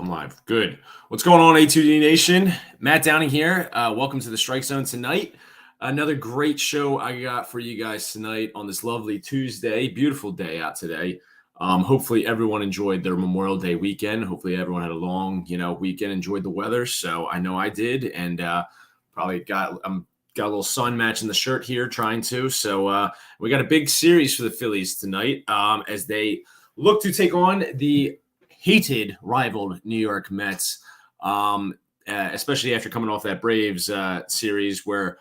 I'm live. Good. What's going on, A2D Nation? Matt Downing here. Welcome to the Strike Zone tonight. Another great show I got for you guys tonight on this lovely Tuesday. Beautiful day out today. Hopefully everyone enjoyed their Memorial Day weekend. Hopefully everyone had a long, weekend, enjoyed the weather. So I know I did, and probably got a little sun matching the shirt here, trying to. So we got a big series for the Phillies tonight as they look to take on the hated rival New York Mets, especially after coming off that Braves series where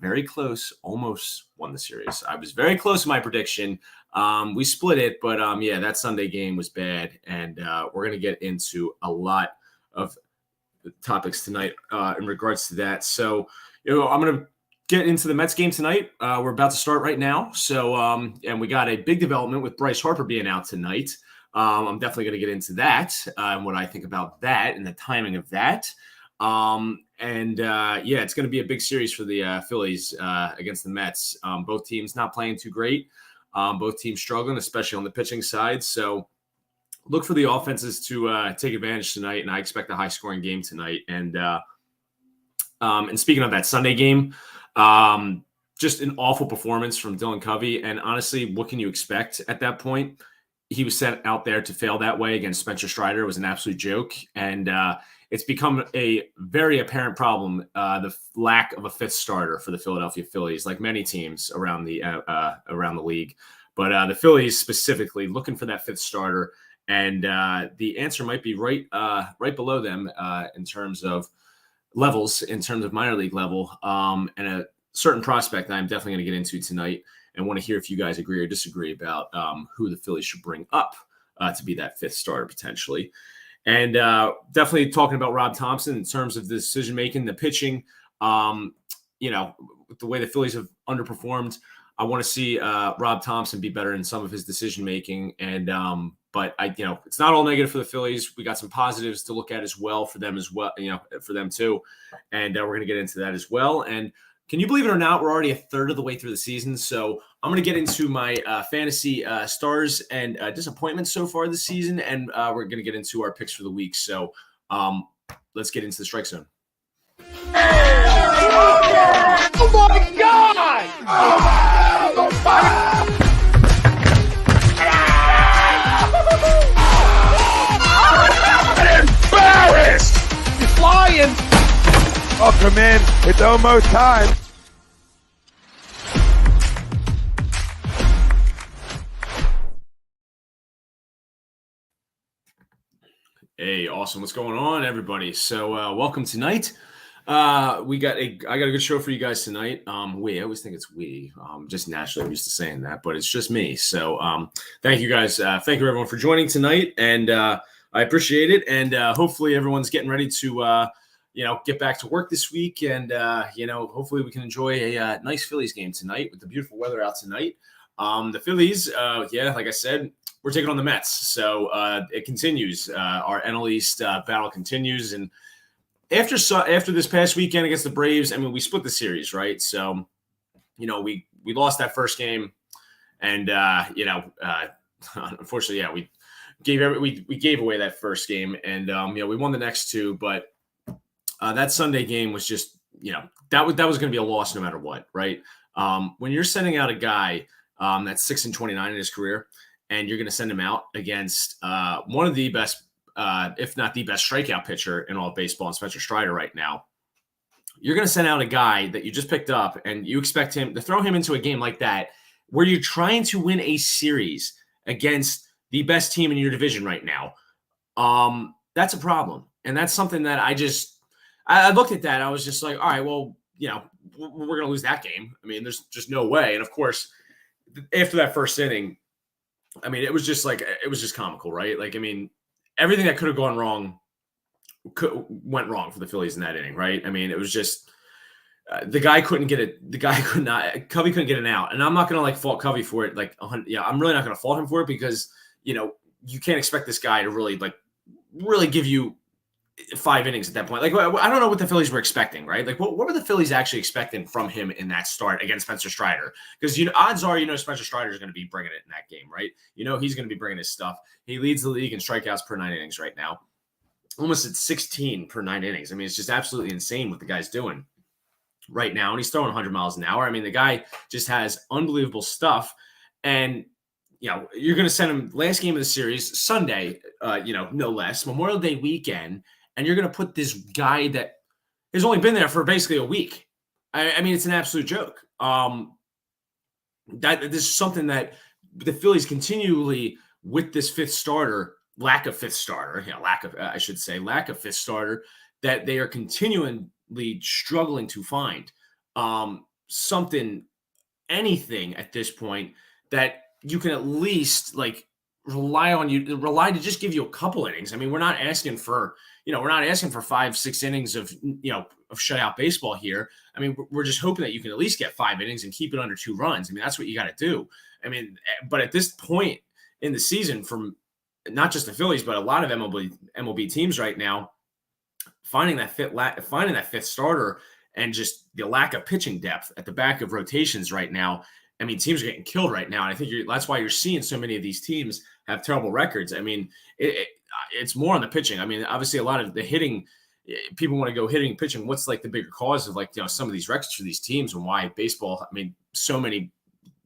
very close, almost won the series. I was very close to my prediction. We split it, but that Sunday game was bad, and we're going to get into a lot of topics tonight in regards to that. So, I'm going to get into the Mets game tonight. We're about to start right now. So, and we got a big development with Bryce Harper being out tonight. I'm definitely going to get into that and what I think about that and the timing of that. It's going to be a big series for the Phillies against the Mets. Both teams not playing too great. Both teams struggling, especially on the pitching side. So look for the offenses to take advantage tonight, and I expect a high-scoring game tonight. And speaking of that Sunday game, just an awful performance from Dylan Covey. And honestly, what can you expect at that point? He was sent out there to fail that way against Spencer Strider. It was an absolute joke. And it's become a very apparent problem, the lack of a fifth starter for the Philadelphia Phillies, like many teams around the league. But the Phillies specifically looking for that fifth starter. And the answer might be right below them in terms of levels, in terms of minor league level, and a certain prospect that I'm definitely going to get into tonight. And want to hear if you guys agree or disagree about who the Phillies should bring up to be that fifth starter potentially. And definitely talking about Rob Thomson in terms of the decision-making, the pitching. With the way the Phillies have underperformed, I want to see Rob Thomson be better in some of his decision-making. And but it's not all negative for the Phillies. We got some positives to look at as well for them for them too. And we're going to get into that as well. And can you believe it or not, we're already a third of the way through the season. So I'm going to get into my fantasy stars and disappointments so far this season, and we're going to get into our picks for the week. So let's get into the Strike Zone. Oh my God! I'm embarrassed! He's flying! Welcome in. It's almost time. Hey, awesome. What's going on, everybody? So welcome tonight. I got a good show for you guys tonight. I always think it's we. Just naturally I'm used to saying that, but it's just me. So thank you guys. Thank you everyone for joining tonight. And I appreciate it. And hopefully everyone's getting ready to get back to work this week. And, hopefully we can enjoy a nice Phillies game tonight with the beautiful weather out tonight. The Phillies, like I said, we're taking on the Mets. So it continues. Our NL East battle continues. And after this past weekend against the Braves, I mean, we split the series, right? So, we lost that first game. And, unfortunately, we gave away that first game. And, we won the next two. But that Sunday game was just, that was going to be a loss no matter what, right? When you're sending out a guy that's 6-29 in his career, and you're going to send him out against one of the best, if not the best strikeout pitcher in all of baseball, and Spencer Strider right now, you're going to send out a guy that you just picked up, and you expect him to throw him into a game like that, where you're trying to win a series against the best team in your division right now. That's a problem. And that's something that I looked at that. I was just like, all right, well, we're going to lose that game. I mean, there's just no way. And of course, after that first inning, I mean, it was just comical, right? Like, I mean, everything that could have gone wrong went wrong for the Phillies in that inning, right? I mean, it was just Covey couldn't get an out. And I'm not going to fault Covey for it. I'm really not going to fault him for it because, you can't expect this guy to really give you 5 innings at that point. I don't know what the Phillies were expecting, right? What were the Phillies actually expecting from him in that start against Spencer Strider? Because odds are, Spencer Strider is going to be bringing it in that game, right? He's going to be bringing his stuff. He leads the league in strikeouts per 9 innings right now. almost at 16 per 9 innings. I mean, it's just absolutely insane what the guy's doing right now. And he's throwing 100 miles an hour. I mean, the guy just has unbelievable stuff. And, you're going to send him last game of the series, Sunday, no less, Memorial Day weekend. And you're going to put this guy that has only been there for basically a week. I mean, it's an absolute joke. That this is something that the Phillies continually, with this lack of fifth starter, that they are continually struggling to find anything at this point that you can at least rely to just give you a couple innings. I mean, we're not asking for 5-6 innings of shutout baseball here. I mean, we're just hoping that you can at least get 5 innings and keep it under 2 runs. I mean, that's what you got to do. I mean, but at this point in the season, from not just the Phillies, but a lot of MLB teams right now, finding that fifth starter and just the lack of pitching depth at the back of rotations right now. I mean, teams are getting killed right now. And I think that's why you're seeing so many of these teams have terrible records. I mean, it's more on the pitching. I mean, obviously a lot of the hitting, people want to go hitting, pitching. What's the bigger cause of some of these records for these teams and why baseball, I mean, so many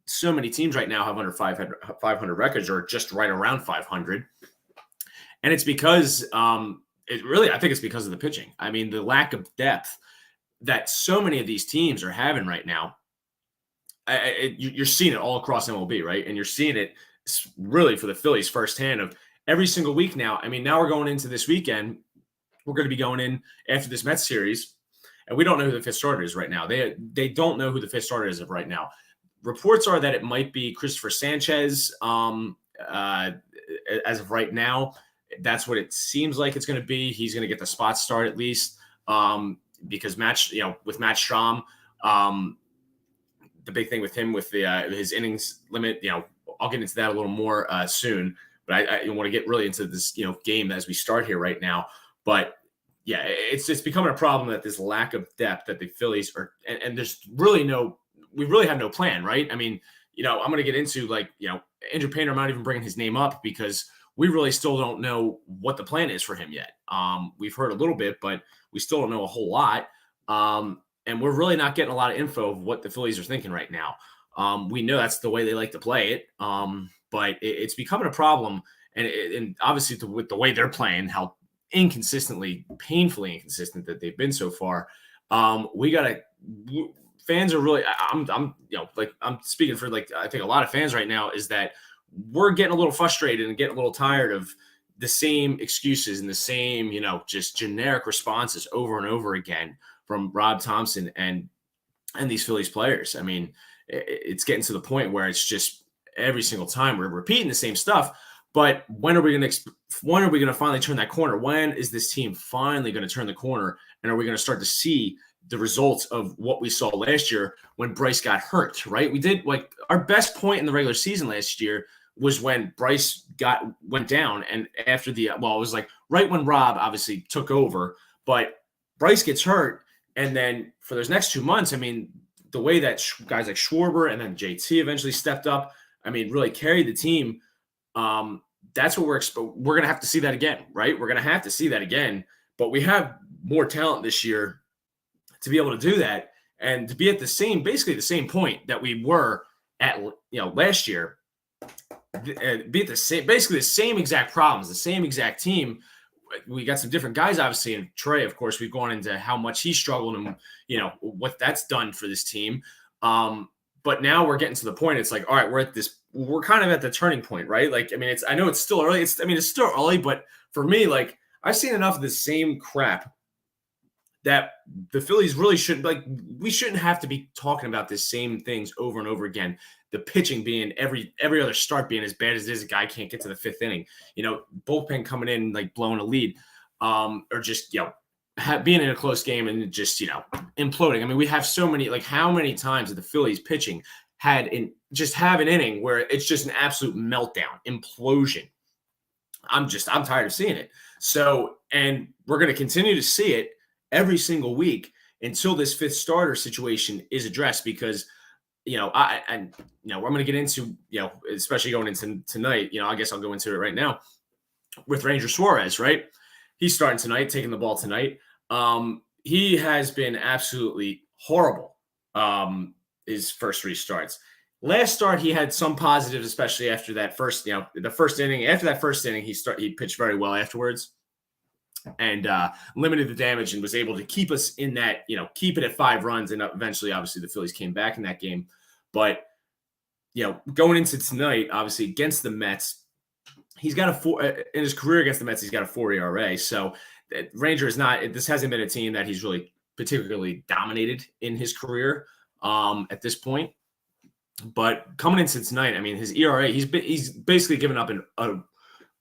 teams right now have under 500 records or just right around 500. And it's because I think it's because of the pitching. I mean, the lack of depth that so many of these teams are having right now. You're seeing it all across MLB, right? And you're seeing it really for the Phillies firsthand of every single week now. I mean, now we're going into this weekend. We're going to be going in after this Mets series, and we don't know who the fifth starter is right now. They don't know who the fifth starter is right now. Reports are that it might be Christopher Sanchez as of right now. That's what it seems like it's going to be. He's going to get the spot start at least because with Matt Strahm, the big thing with him with his innings limit, I'll get into that a little more soon. But I want to get really into this game as we start here right now. But yeah, it's becoming a problem that this lack of depth that the Phillies are, and there's really we really have no plan, right? I mean, I'm going to get into Andrew Painter. I'm not even bringing his name up because we really still don't know what the plan is for him yet. We've heard a little bit, but we still don't know a whole lot. And we're really not getting a lot of info of what the Phillies are thinking right now. We know that's the way they like to play it, but it's becoming a problem. And obviously with the way they're playing, how painfully inconsistent that they've been so far, fans are really, I'm speaking for I think a lot of fans right now, is that we're getting a little frustrated and getting a little tired of the same excuses and the same, just generic responses over and over again from Rob Thomson and these Phillies players. I mean, it's getting to the point where it's just every single time we're repeating the same stuff. But when are we going to finally turn that corner? When is this team finally going to turn the corner? And are we going to start to see the results of what we saw last year when Bryce got hurt, right? We did our best point in the regular season last year was when Bryce went down, and after it was right when Rob obviously took over, but Bryce gets hurt. And then for those next 2 months, I mean, the way that guys like Schwarber and then JT eventually stepped up, I mean, really carried the team. That's what we're going to have to see that again, right? We're going to have to see that again, but we have more talent this year to be able to do that and to be at basically the same point that we were at, last year, be at basically the same exact problems, the same exact team. We got some different guys, obviously, and Trea, of course, we've gone into how much he struggled and, what that's done for this team. But now we're getting to the point. It's all right, we're kind of at the turning point, right? I know it's still early. It's still early, but for me, I've seen enough of the same crap that the Phillies really we shouldn't have to be talking about the same things over and over again. The pitching being every other start being as bad as it is, a guy can't get to the 5th inning, bullpen coming in, blowing a lead, or just, being in a close game and just, imploding. I mean, we have so many, how many times did the Phillies pitching have an inning where it's just an absolute meltdown, implosion. I'm tired of seeing it. So, and we're going to continue to see it every single week until this 5th starter situation is addressed, because I'm going to get into, especially going into tonight, I guess I'll go into it right now with Ranger Suarez, right? He's starting tonight, taking the ball tonight. He has been absolutely horrible. His first 3 starts. Last start, he had some positives, especially after that first, the first inning. After that first inning, he pitched very well afterwards and limited the damage and was able to keep us in that, keep it at 5 runs. And eventually, obviously, the Phillies came back in that game. But, going into tonight, obviously, against the Mets, he's got a 4 in his career against the Mets. He's got a 4 ERA. So Ranger is not. This hasn't been a team that he's really particularly dominated in his career at this point. But coming into tonight, I mean, his ERA, he's basically given up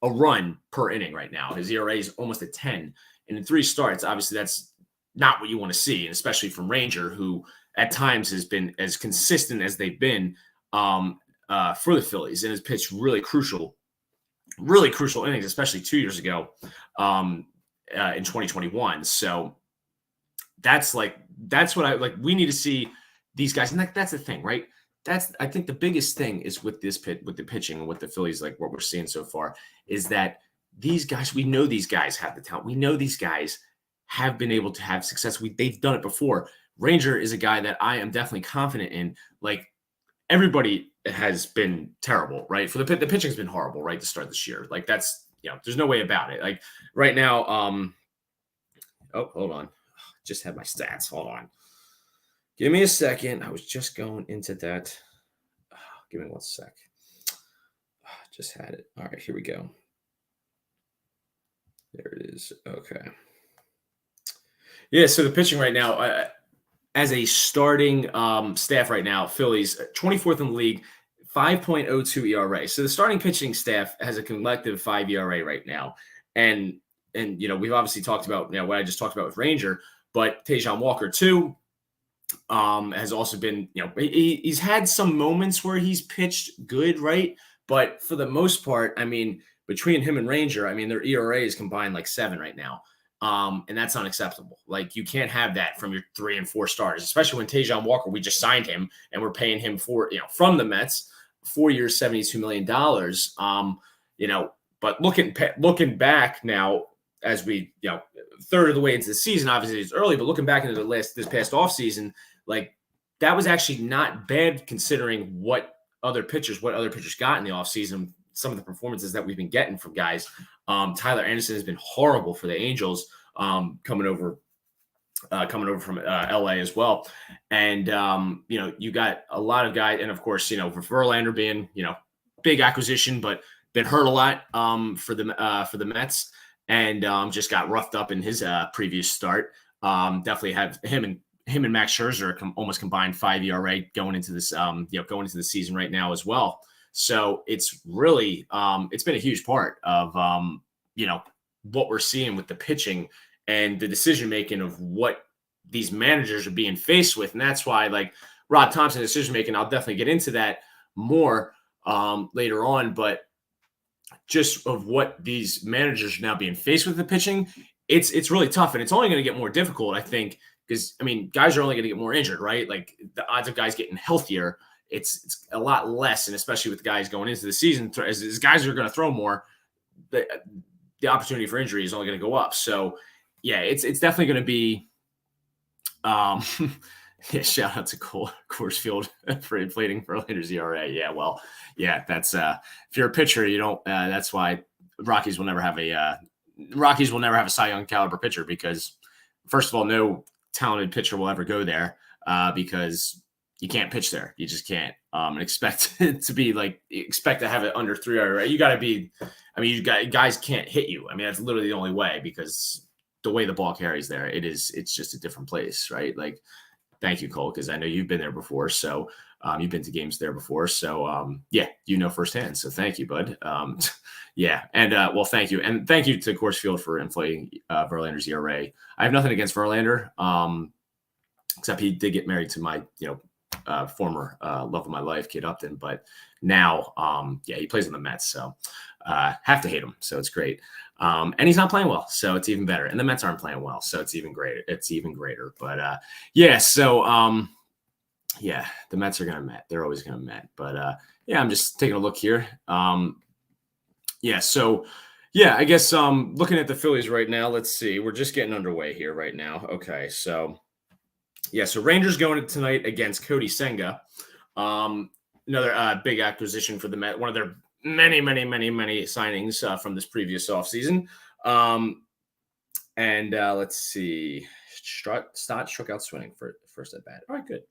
a run per inning right now. His ERA is almost at 10, and in 3 starts, obviously that's not what you want to see, and especially from Ranger, who at times has been as consistent as they've been for the Phillies and has pitched really crucial innings, especially 2 years ago in 2021. So that's what I like. We need to see these guys, and that's the thing, right? I think the biggest thing is with the pitching and with the Phillies, like what we're seeing so far, is that these guys, we know these guys have the talent. We know these guys have been able to have success. They've done it before. Ranger is a guy that I am definitely confident in. Like, everybody has been terrible, right? For the pitching's been horrible, right, to start this year. Like, that's, there's no way about it. Like right now, hold on. Just had my stats. Hold on. Give me a second. I was just going into that. Give me 1 sec. Just had it. All right, here we go. There it is. Okay. Yeah, so the pitching right now, as a starting staff right now, Phillies, 24th in the league, 5.02 ERA. So the starting pitching staff has a collective 5 ERA right now. And we've obviously talked about what I just talked about with Ranger, but Taijuan Walker too. Has also been, he's had some moments where he's pitched good, right? But for the most part, I mean, between him and Ranger, I mean, their ERA is combined like 7 right now. And that's unacceptable. Like, you can't have that from your 3 and 4 starters, especially when Taijuan Walker, we just signed him and we're paying him from the Mets, 4 years, $72 million. But looking back now, as we, third of the way into the season, obviously it's early, but looking back into this past offseason, like, that was actually not bad considering what other pitchers got in the offseason, some of the performances that we've been getting from guys. Tyler Anderson has been horrible for the Angels, coming over from LA as well. And, you got a lot of guys, and of course, for Verlander being, big acquisition, but been hurt a lot for the Mets. And just got roughed up in his previous start. Definitely have him and Max Scherzer almost combined 5 ERA going into this, going into the season right now as well. So it's really, it's been a huge part of, what we're seeing with the pitching and the decision making of what these managers are being faced with, and that's why, like, Rob Thomson decision making, I'll definitely get into that more later on, but just of what these managers are now being faced with the pitching, it's really tough, and it's only going to get more difficult, I think, because, I mean, guys are only going to get more injured, right? Like, the odds of guys getting healthier, it's a lot less, and especially with the guys going into the season, as guys are going to throw more, the opportunity for injury is only going to go up. So, yeah, it's definitely going to be yeah, shout out to Coors Field for inflating Verlander's ERA. Yeah, well, yeah, that's if you're a pitcher, you don't. That's why Rockies will never have a Cy Young caliber pitcher, because, first of all, no talented pitcher will ever go there because you can't pitch there. You just can't and expect it to be expect to have it under 3 ERA. You got to be. I mean, guys can't hit you. I mean, that's literally the only way, because the way the ball carries there, it's just a different place, right? Like. Thank you, Cole, because I know you've been there before. So you've been to games there before. So, yeah, firsthand. So thank you, bud. Yeah. And, well, thank you. And thank you to Coors Field for inflating Verlander's ERA. I have nothing against Verlander, except he did get married to my, former love of my life, Kid Upton. But now, yeah, he plays in the Mets. So have to hate him. So it's great. And he's not playing well, so it's even better. And the Mets aren't playing well, so it's even greater. But yeah, so yeah, the Mets are gonna met. They're always gonna met. But yeah, I'm just taking a look here. Yeah, so Yeah, I guess looking at the Phillies right now, let's see. We're just getting underway here right now. Okay, so yeah, so Rangers going tonight against Cody Senga. Another big acquisition for the Met, one of their many signings from this previous offseason. And let's see. Stott struck out swinging for first at bat. All right, good.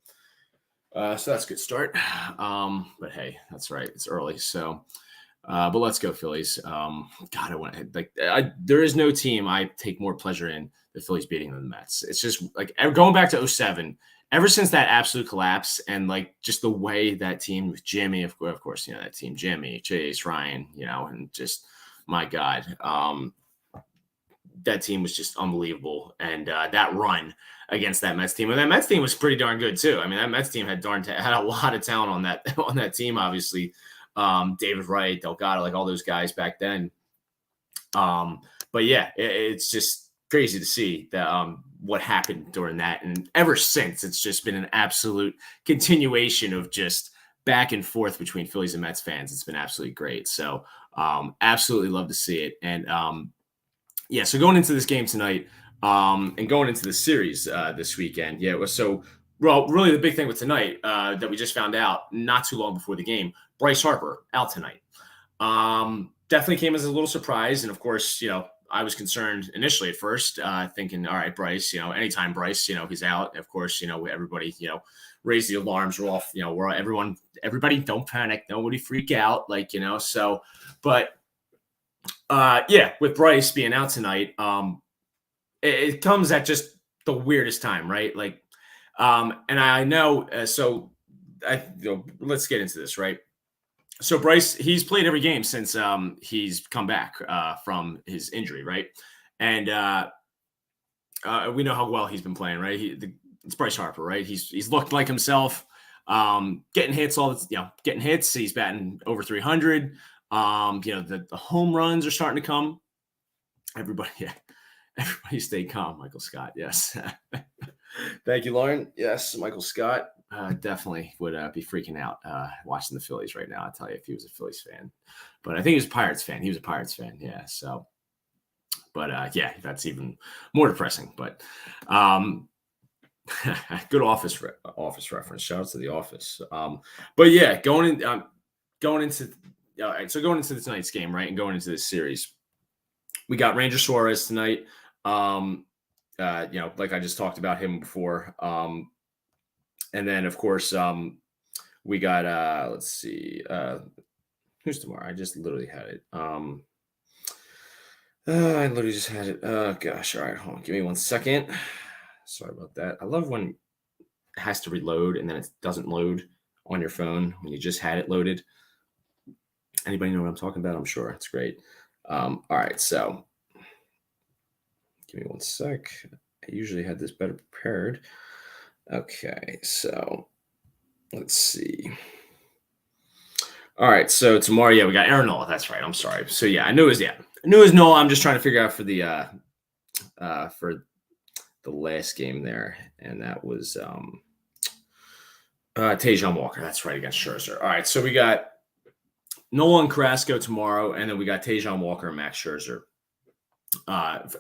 So that's a good start. But hey, that's right. It's early. So but let's go Phillies. God, I want to there is no team I take more pleasure in the Phillies beating than the Mets. It's just like going back to 07, ever since that absolute collapse and like just the way that team with Jimmy, of course, that team, Jimmy, Chase, Ryan, and just my God, that team was just unbelievable. And that run against that Mets team, and that Mets team was pretty darn good too. I mean, that Mets team had a lot of talent on that team, obviously. David Wright, Delgado, like all those guys back then. But yeah, it's just crazy to see that what happened during that. And ever since, it's just been an absolute continuation of just back and forth between Phillies and Mets fans. It's been absolutely great. So absolutely love to see it. And yeah, so going into this game tonight and going into the series this weekend, yeah, it was really the big thing with tonight that we just found out not too long before the game, Bryce Harper out tonight. Definitely came as a little surprise. And of course, I was concerned initially at first, thinking, all right, Bryce, anytime Bryce, he's out, of course, everybody, raise the alarms. We're off, everybody don't panic. Nobody freak out. But yeah, with Bryce being out tonight, it comes at just the weirdest time, right? And I know, let's get into this, right? So Bryce, he's played every game since he's come back from his injury, right? And we know how well he's been playing, right? It's Bryce Harper, right? He's looked like himself, getting hits getting hits. He's batting over 300. The home runs are starting to come. Everybody stay calm, Michael Scott. Yes. Thank you, Lauren. Yes, Michael Scott definitely would be freaking out watching the Phillies right now. I'll tell you if he was a Phillies fan. But I think he was a Pirates fan. He was a Pirates fan, yeah. So, but yeah, that's even more depressing. But good office reference. Shout out to The Office. But yeah, going into tonight's game, right, and going into this series, we got Ranger Suarez tonight. Like I just talked about him before. And then of course, we got let's see, who's tomorrow? I just literally had it. I literally just had it. Oh gosh. All right, hold on. Give me 1 second. Sorry about that. I love when it has to reload and then it doesn't load on your phone when you just had it loaded. Anybody know what I'm talking about? I'm sure it's great. All right, so give me 1 sec. I usually had this better prepared. Okay, so let's see. All right, so tomorrow, yeah, we got Aaron Nola. That's right. I'm sorry. So yeah, I knew it was Nola. I'm just trying to figure out for the last game there, and that was Tajon Walker. That's right, against Scherzer. All right, so we got Nola and Carrasco tomorrow, and then we got Tajon Walker and Max Scherzer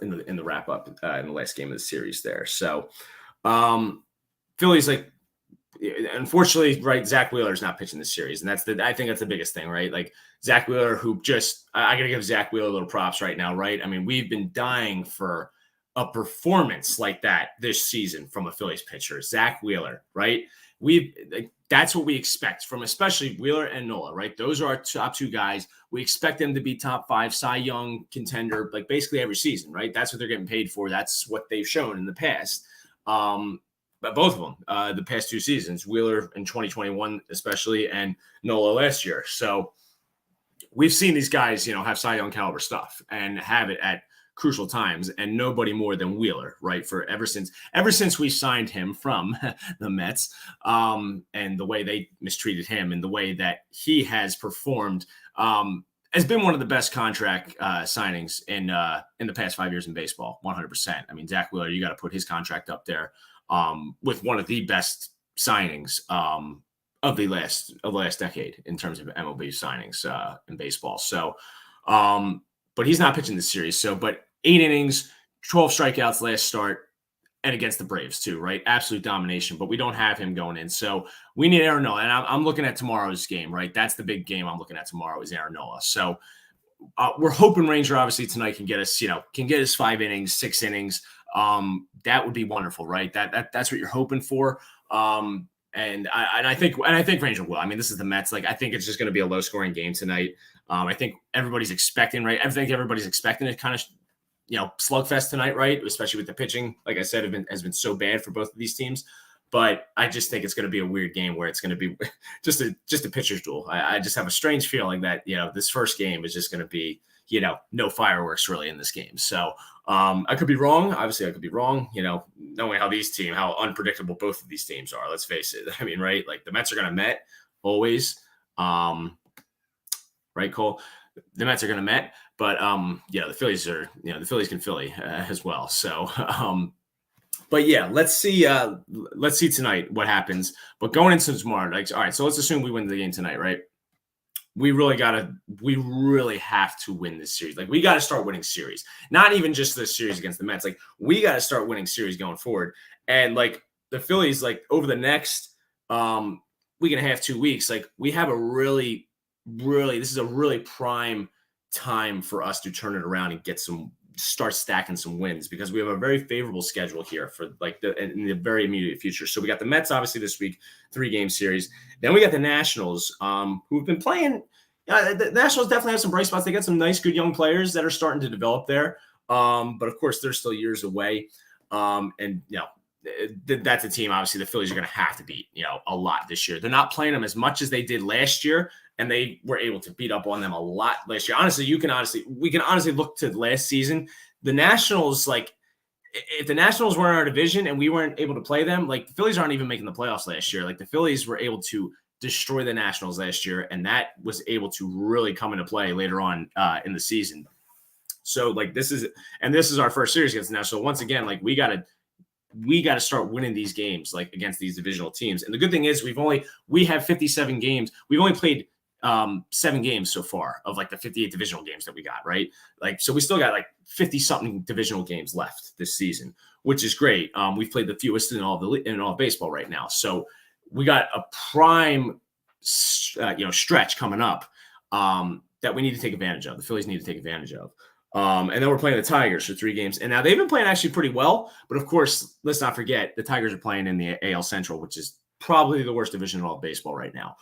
in the wrap up in the last game of the series there. So Phillies, unfortunately, right, Zach Wheeler is not pitching this series, and I think that's the biggest thing, right? Like Zach Wheeler, who I gotta give Zach Wheeler a little props right now, right? I mean, we've been dying for a performance like that this season from a Phillies pitcher, Zach Wheeler, right? That's what we expect from especially Wheeler and Nola, right? Those are our top two guys. We expect them to be top 5 Cy Young contender, basically every season, right? That's what they're getting paid for. That's what they've shown in the past. But both of them, the past 2 seasons, Wheeler in 2021 especially, and Nola last year. So we've seen these guys, have Cy Young caliber stuff and have it at crucial times, and nobody more than Wheeler, right? For ever since we signed him from the Mets, and the way they mistreated him and the way that he has performed, has been one of the best contract signings in the past 5 years in baseball, 100%. I mean, Zach Wheeler, you got to put his contract up there with one of the best signings of the last decade in terms of MLB signings in baseball. So, but he's not pitching this series. So, but 8 innings, 12 strikeouts last start, and against the Braves too, right? Absolute domination, but we don't have him going in. So we need Aaron Nola. And I'm looking at tomorrow's game, right? That's the big game I'm looking at tomorrow is Aaron Nola. So we're hoping Ranger obviously tonight can get us, can get us 5 innings, 6 innings. That would be wonderful, right? That's what you're hoping for. And I think Ranger will. I mean, this is the Mets. Like, I think it's just going to be a low scoring game tonight. I think everybody's expecting, right? I think everybody's expecting it kind of, slugfest tonight, right? Especially with the pitching, like I said, has been so bad for both of these teams. But I just think it's going to be a weird game where it's going to be just a pitcher's duel. I just have a strange feeling that, this first game is just going to be, no fireworks really in this game. So I could be wrong. Obviously, I could be wrong, knowing how unpredictable both of these teams are. Let's face it. I mean, right? Like the Mets are going to Met always. Right, Cole? The Mets are going to Met. But, the Phillies are, the Phillies can Philly as well. So, but yeah, let's see tonight what happens. But going into tomorrow, all right, so let's assume we win the game tonight, right? We really have to win this series. Like, we got to start winning series. Not even just this series against the Mets. Like, we got to start winning series going forward. And, like, the Phillies, like, over the next week and a half, 2 weeks, like, we have this is a really prime time for us to turn it around and start stacking some wins, because we have a very favorable schedule here for in the very immediate future. So we got the Mets obviously this week, 3-game series. Then we got the Nationals, who've been playing. The Nationals definitely have some bright spots. They got some nice, good young players that are starting to develop there. But of course, they're still years away. That's a team obviously the Phillies are going to have to beat, a lot this year. They're not playing them as much as they did last year, and they were able to beat up on them a lot last year. Honestly, we can honestly look to last season. The Nationals, like, if the Nationals weren't in our division and we weren't able to play them, like, the Phillies aren't even making the playoffs last year. Like, the Phillies were able to destroy the Nationals last year, and that was able to really come into play later on in the season. So, like, this is our first series against the Nationals. So once again, like, we got to start winning these games, like, against these divisional teams. And the good thing is we have 57 games. We've only played 7 games so far of, like, the 58 divisional games that we got, right? Like, so we still got like 50 something divisional games left this season, which is great. We've played the fewest in all of baseball right now. So we got a prime, stretch coming up that we need to take advantage of. The Phillies need to take advantage of. And then we're playing the Tigers for 3 games. And now they've been playing actually pretty well. But of course, let's not forget the Tigers are playing in the AL Central, which is probably the worst division in all of baseball right now.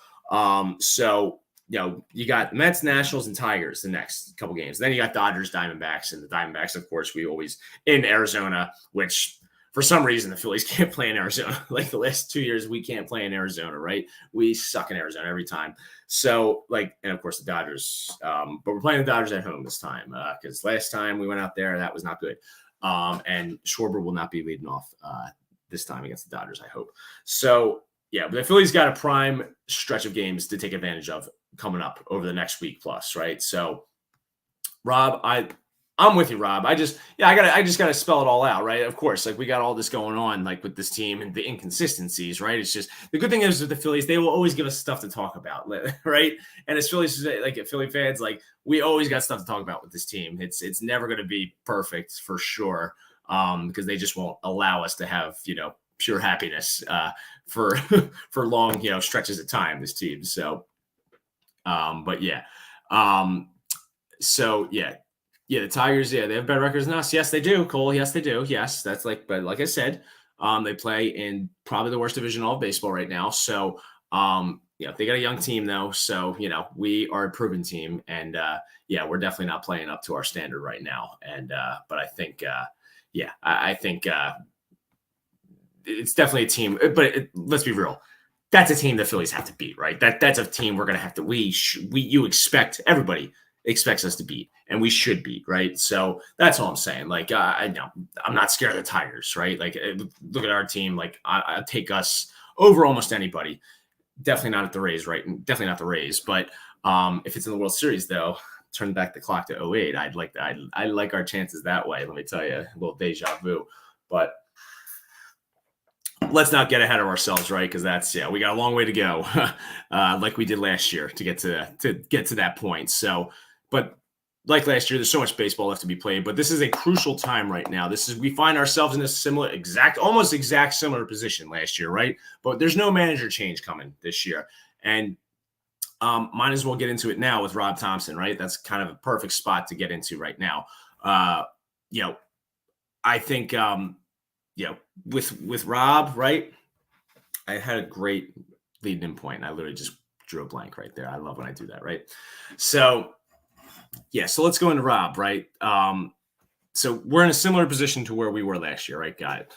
So, you got Mets, Nationals, and Tigers the next couple games. Then you got Dodgers, Diamondbacks, and the Diamondbacks, of course, we always in Arizona, which for some reason the Phillies can't play in Arizona. Like the last 2 years, we can't play in Arizona, right? We suck in Arizona every time. So, and of course the Dodgers, but we're playing the Dodgers at home this time because last time we went out there, that was not good. And Schwarber will not be leading off this time against the Dodgers, I hope. So, yeah, but the Phillies got a prime stretch of games to take advantage of coming up over the next week plus, right? So, Rob, I'm with you, Rob. I just got to spell it all out, right? Of course, like, we got all this going on, like, with this team and the inconsistencies, right? It's just the good thing is with the Phillies, they will always give us stuff to talk about, right? And as Phillies, like, Philly fans, like, we always got stuff to talk about with this team. It's never going to be perfect for sure, because they just won't allow us to have, pure happiness for long, stretches of time, this team. So, but yeah. So yeah, the Tigers, they have better records than us. Yes, they do, Cole. Yes, they do. Yes, that's but like I said, they play in probably the worst division in all of baseball right now. So, they got a young team though. So, we are a proven team, and we're definitely not playing up to our standard right now. And, but I think, I think, it's definitely a team, but let's be real. That's a team the Phillies have to beat, right? That's a team we're going to have to, everybody expects us to beat, and we should beat, right? So that's all I'm saying. Like, I know I'm not scared of the Tigers, right? Like, look at our team. Like, I take us over almost anybody. Definitely not at the Rays, right? Definitely not the Rays. But if it's in the World Series, though, turn back the clock to 08. I like our chances that way. Let me tell you, a little deja vu. But let's not get ahead of ourselves, right? Because we got a long way to go, like we did last year to get to that point. So, but like last year, there's so much baseball left to be played, but this is a crucial time right now. We find ourselves in a almost exact similar position last year, right? But there's no manager change coming this year. And might as well get into it now with Rob Thomson, right? That's kind of a perfect spot to get into right now. I think, with Rob, right? I had a great lead-in point. I literally just drew a blank right there. I love when I do that, right? So let's go into Rob, right? So we're in a similar position to where we were last year, right? Got it.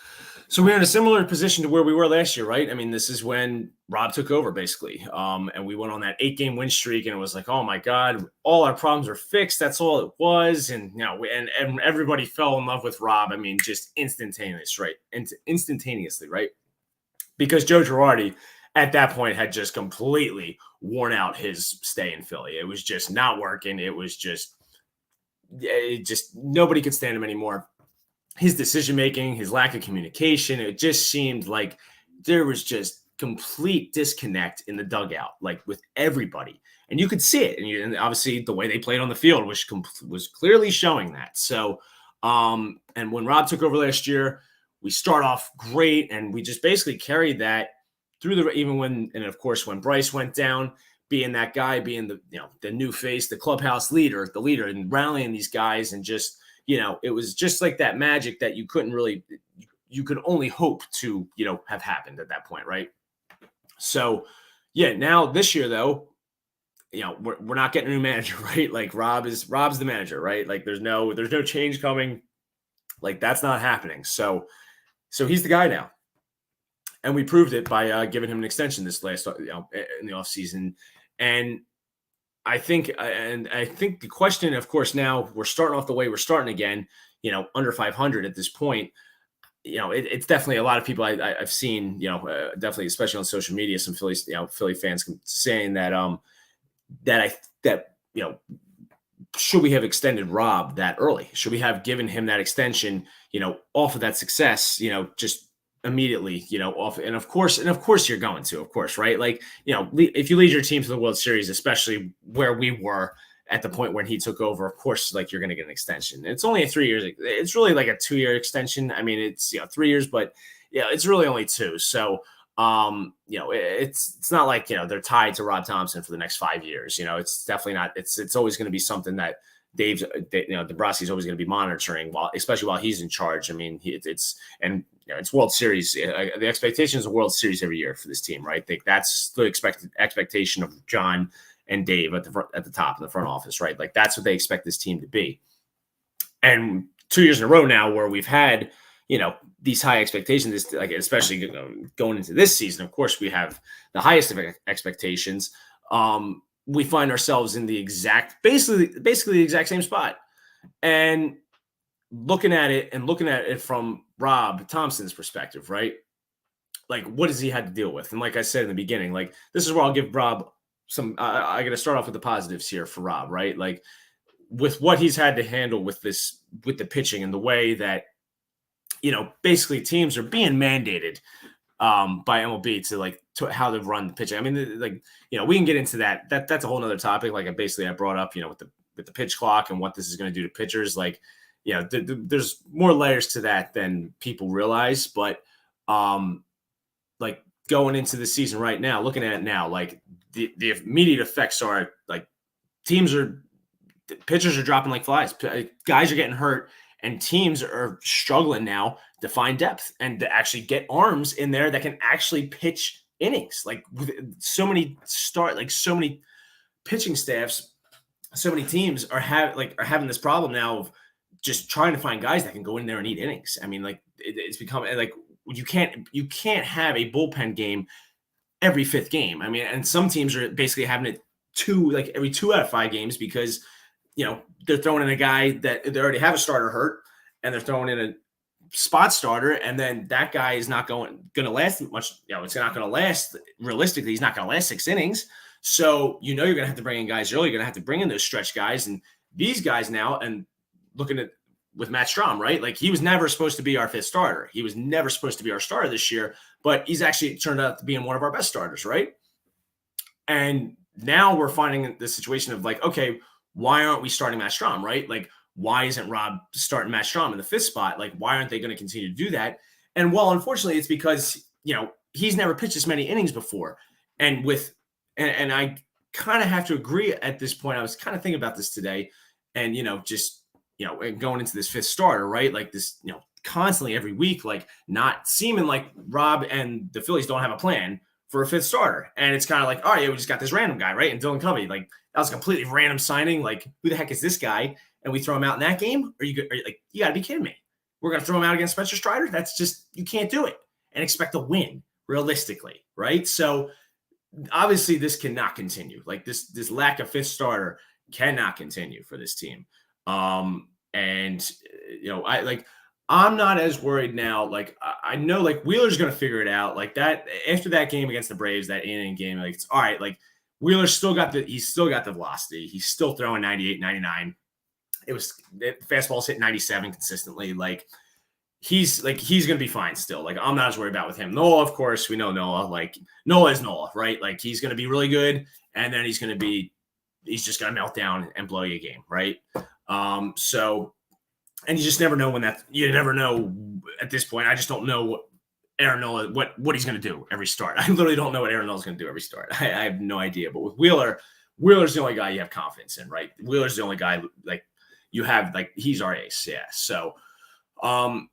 So we're in a similar position to where we were last year, right? I mean, this is when Rob took over, basically. And we went on that 8-game win streak, and it was like, oh my God, all our problems are fixed. That's all it was. And and everybody fell in love with Rob. I mean, just instantaneously, right? Because Joe Girardi at that point had just completely worn out his stay in Philly. It was just not working. It was just nobody could stand him anymore. His decision-making, his lack of communication, it just seemed like there was just complete disconnect in the dugout, like with everybody. And you could see it. And obviously the way they played on the field was clearly showing that. So, and when Rob took over last year, we start off great, and we just basically carried that through of course, when Bryce went down, being that guy, being the new face, the clubhouse leader, and rallying these guys, and just, it was just like that magic that you could only hope to, have happened at that point. Right. So now this year though, we're not getting a new manager, right? Like Rob's the manager, right? Like there's no change coming. Like that's not happening. So he's the guy now. And we proved it by giving him an extension this last, in the offseason. And I think the question, of course, now we're starting off the way we're starting again, under 500 at this point. It's definitely a lot of people I've seen, definitely, especially on social media, some Philly fans saying that, should we have extended Rob that early? Should we have given him that extension, off of that success, just immediately, off. And of course you're going to, of course, right? Like, if you lead your team to the World Series, especially where we were at the point when he took over, of course, like you're going to get an extension. It's only a 3 years. It's really like a 2-year extension. I mean, it's 3 years, but it's really only 2. So, it's not like, they're tied to Rob Thomson for the next 5 years. It's definitely not, it's always going to be something that Dombrowski's always going to be monitoring especially while he's in charge. I mean, it's World Series. The expectation is a World Series every year for this team, right? That's the expectation of John and Dave at the top in the front office, right? Like that's what they expect this team to be. And 2 years in a row now where we've had, these high expectations, like especially going into this season, of course, we have the highest of expectations. We find ourselves in basically the exact same spot. And looking at it from Rob Thompson's perspective, right? Like, what does he have to deal with? And like I said in the beginning, like this is where I'll give Rob some. I got to start off with the positives here for Rob, right? Like with what he's had to handle with the pitching and the way that basically teams are being mandated by MLB to how to run the pitching. I mean, we can get into that. That's a whole nother topic. Like I brought up, with the pitch clock and what this is going to do to pitchers. Like, there's more layers to that than people realize. But like going into the season right now, looking at it now, like the immediate effects are like pitchers are dropping like flies. Guys are getting hurt. And teams are struggling now to find depth and to actually get arms in there that can actually pitch innings. Like so many pitching staffs, so many teams are having this problem now of just trying to find guys that can go in there and eat innings. I mean, like it's become like you can't have a bullpen game every 5th game. I mean, and some teams are basically having it every 2 out of 5 games because they're throwing in a guy that they already have a starter hurt, and they're throwing in a spot starter, and then that guy is not going to last much. It's not going to last realistically. He's not going to last 6 innings. So you're going to have to bring in guys early. You're going to have to bring in those stretch guys, and these guys now. And looking at with Matt Strahm, right? Like he was never supposed to be our 5th starter. He was never supposed to be our starter this year, but he's actually turned out to be one of our best starters, right? And now we're finding the situation of like, okay, why aren't we starting Matt Strahm, right? Like, why isn't Rob starting Matt Strahm in the 5th spot? Like, why aren't they going to continue to do that? And well, unfortunately, it's because, he's never pitched this many innings before. And I kind of have to agree at this point. I was kind of thinking about this today and, going into this 5th starter, right? Like this, constantly every week, like not seeming like Rob and the Phillies don't have a plan for a 5th starter. And it's kind of like, all right, we just got this random guy, right? And Dylan Covey, like that was a completely random signing. Like, who the heck is this guy? And we throw him out in that game? Are you like, you got to be kidding me. We're going to throw him out against Spencer Strider? That's just, you can't do it and expect to win realistically, right? So obviously this cannot continue. Like this lack of 5th starter cannot continue for this team. I'm not as worried now. Like, I know, like, Wheeler's going to figure it out. Like, that after that game against the Braves, that inning game, like, it's all right. Like, Wheeler's still got the velocity. He's still throwing 98, 99. The fastball's hit 97 consistently. Like, he's going to be fine still. Like, I'm not as worried about with him. Nola, of course, we know Nola. Like, Nola is Nola, right? Like, he's going to be really good, and then he's just going to melt down and blow you a game, right? And you just never know you never know at this point. I just don't know what Aaron Nola, what he's going to do every start. I literally don't know what Aaron Nola's going to do every start. I have no idea. But with Wheeler's the only guy you have confidence in, right? Wheeler's the only guy, like, you have, like, he's our ace. Yeah. So, and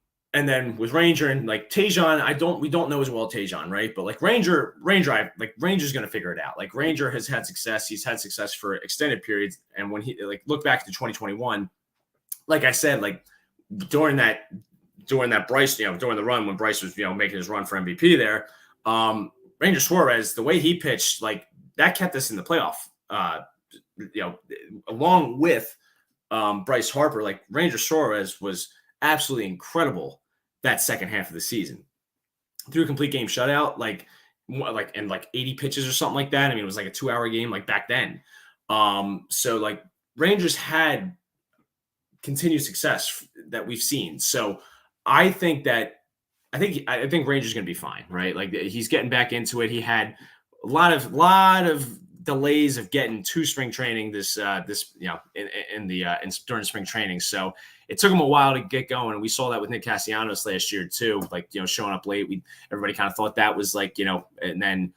then with Ranger and like Tejan, we don't know as well Tejan, right? But like Ranger's going to figure it out. Like, Ranger has had success. He's had success for extended periods. And when he look back to 2021, like I said, like during that Bryce, during the run when Bryce was, making his run for MVP there, Ranger Suarez, the way he pitched, like that kept us in the playoff, along with Bryce Harper. Like, Ranger Suarez was absolutely incredible that second half of the season. Through a complete game shutout, like 80 pitches or something like that. I mean, it was like a 2-hour game, like back then. So like Rangers had continued success that we've seen. So I think Rangers going to be fine, right? Like, he's getting back into it. He had a lot of delays of getting to spring training during spring training. So it took him a while to get going. And we saw that with Nick Castellanos last year too, like, showing up late. Everybody kind of thought that was like, and then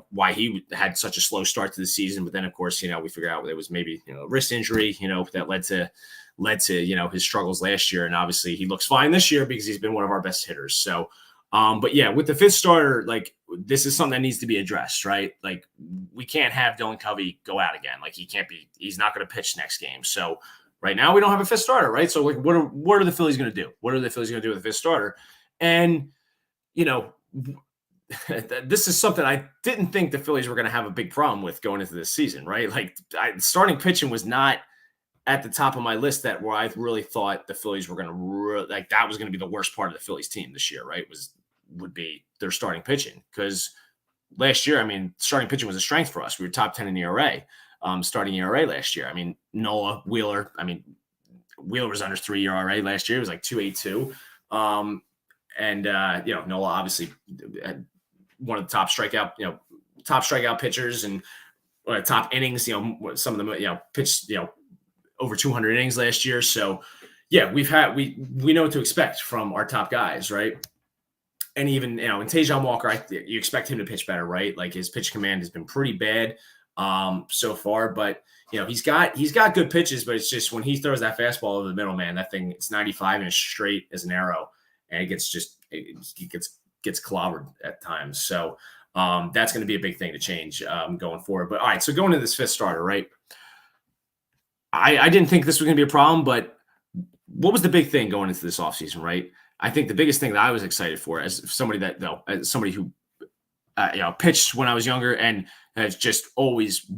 why he had such a slow start to the season. But then of course, we figured out it was maybe, a wrist injury, that led to his struggles last year. And obviously he looks fine this year because he's been one of our best hitters. So, but yeah, with the 5th starter, like, this is something that needs to be addressed, right? Like, we can't have Dylan Covey go out again. Like, he's not going to pitch next game. So right now we don't have a 5th starter, right? So like, what are the Phillies going to do? What are the Phillies going to do with the 5th starter? And, this is something I didn't think the Phillies were going to have a big problem with going into this season, right? Like, starting pitching was not at the top of my list where I really thought the Phillies were going to that was going to be the worst part of the Phillies team this year, right? Would be their starting pitching, because last year, I mean, starting pitching was a strength for us. We were top 10 in ERA, starting ERA last year. I mean, Nola, Wheeler. I mean, Wheeler was under 3 ERA last year. It was like 2.82. Nola obviously had one of the top strikeout pitchers and top innings. Some of them pitched over 200 innings last year. So yeah, we know what to expect from our top guys, right? And even, in Tejan Walker, you expect him to pitch better, right? Like, his pitch command has been pretty bad so far, but he's got good pitches, but it's just when he throws that fastball over the middle, man, that thing, it's 95 and it's straight as an arrow, and it gets clobbered at times. So that's going to be a big thing to change going forward. But all right, so going to this 5th starter, right? I didn't think this was going to be a problem, but what was the big thing going into this offseason, right? I think the biggest thing that I was excited for as somebody who pitched when I was younger and has just always,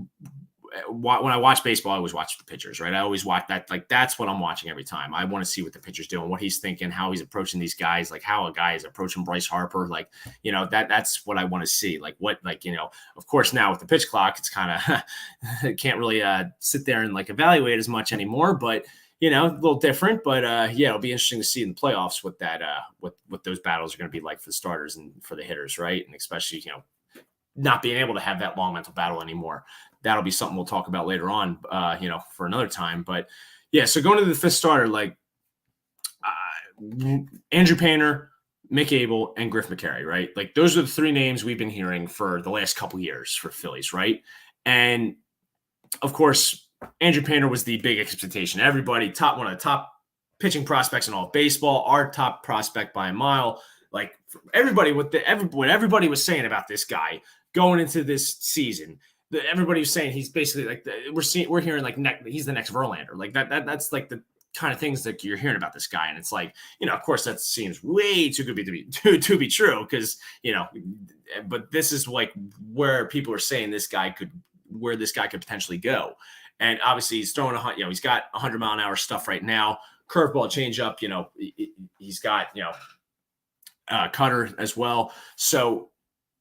when I watch baseball, I always watch the pitchers, right? I always watch that. Like, that's what I'm watching every time. I want to see what the pitcher's doing, what he's thinking, how he's approaching these guys, like how a guy is approaching Bryce Harper. Like, that's what I want to see. Like, of course, now with the pitch clock, it's kind of, can't really sit there and like evaluate as much anymore, but a little different, but yeah, it'll be interesting to see in the playoffs what that, what those battles are going to be like for the starters and for the hitters. Right. And especially, not being able to have that long mental battle anymore. that'll be something we'll talk about later on, for another time. But yeah, so going to the fifth starter, like Andrew Painter, Mick Abel, and Griff McGarry, right? Like those are the three names we've been hearing for the last couple of years for Phillies, right? And of course, Andrew Painter was the big expectation. Everybody, one of the top pitching prospects in all of baseball, our top prospect by a mile. Like everybody, what everybody was saying about this guy going into this season, everybody was saying he's basically like we're hearing like he's the next Verlander. Like that's like the kind of things that you're hearing about this guy, and it's like, of course that seems way too good to be true, because but this is like where people are saying where this guy could potentially go. And obviously he's throwing he's got 100-mile-an-hour stuff right now, curveball, changeup, he's got cutter as well. So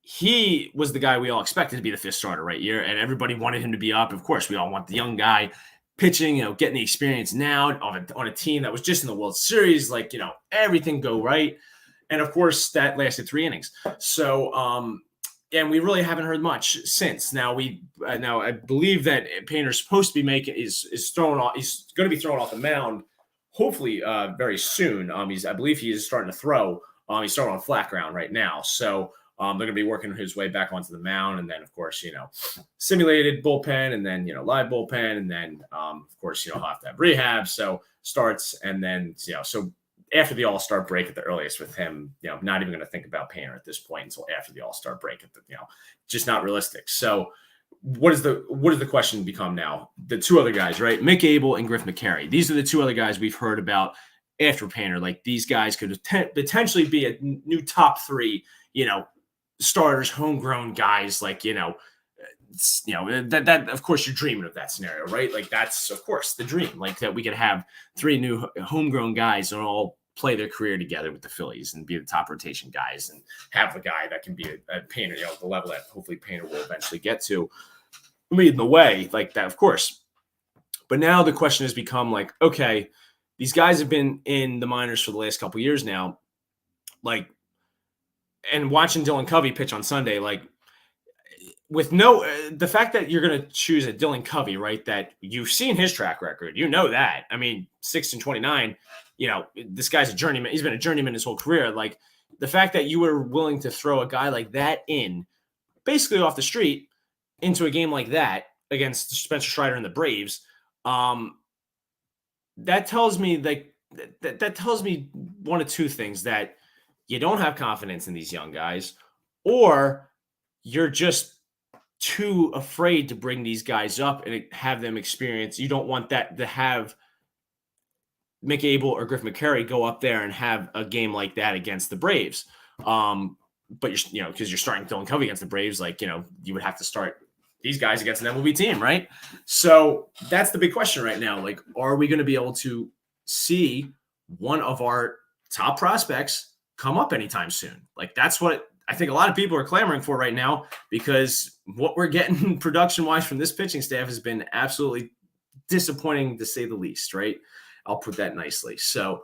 he was the guy we all expected to be the fifth starter right here, and everybody wanted him to be up. Of course, we all want the young guy pitching, getting the experience now on a team that was just in the World Series, like, everything go right. And of course that lasted 3 innings. So, and we really haven't heard much since. Now I believe that Painter's supposed to be is thrown off. He's going to be thrown off the mound, hopefully very soon. I believe he is starting to throw. He's throwing on flat ground right now. So they're going to be working his way back onto the mound. And then, of course, simulated bullpen, and then, live bullpen. And then, of course, he'll have to have rehab. So starts. And then, so after the All-Star break at the earliest with him, not even going to think about Painter at this point until after the All-Star break. Just not realistic. So what is the question become now? The two other guys, right? Mick Abel and Griff McGarry. These are the two other guys we've heard about after Painter. Like these guys could potentially be a new top 3, starters, homegrown guys. Like, that of course you're dreaming of that scenario, right? Like that's of course the dream, like that we could have 3 new homegrown guys and all play their career together with the Phillies and be the top rotation guys, and have a guy that can be a Painter, the level that hopefully Painter will eventually get to, leading the way like that, of course. But now the question has become like, okay, these guys have been in the minors for the last couple of years now, like, and watching Dylan Covey pitch on Sunday, like, with the fact that you're going to choose a Dylan Covey, right? That you've seen his track record, that. I mean, 6-29, this guy's a journeyman. He's been a journeyman his whole career. Like the fact that you were willing to throw a guy like that in basically off the street into a game like that against Spencer Strider and the Braves, that tells me that tells me one of two things: that you don't have confidence in these young guys, or you're just too afraid to bring these guys up and have them experience. You don't want that to have Mick Abel or Griff McGarry go up there and have a game like that against the Braves. But because you're starting Dylan Covey against the Braves, like, you would have to start these guys against an MLB team, right? So that's the big question right now. Like, are we going to be able to see one of our top prospects come up anytime soon? Like, that's what I think a lot of people are clamoring for right now, because what we're getting production-wise from this pitching staff has been absolutely disappointing, to say the least, right? I'll put that nicely. So,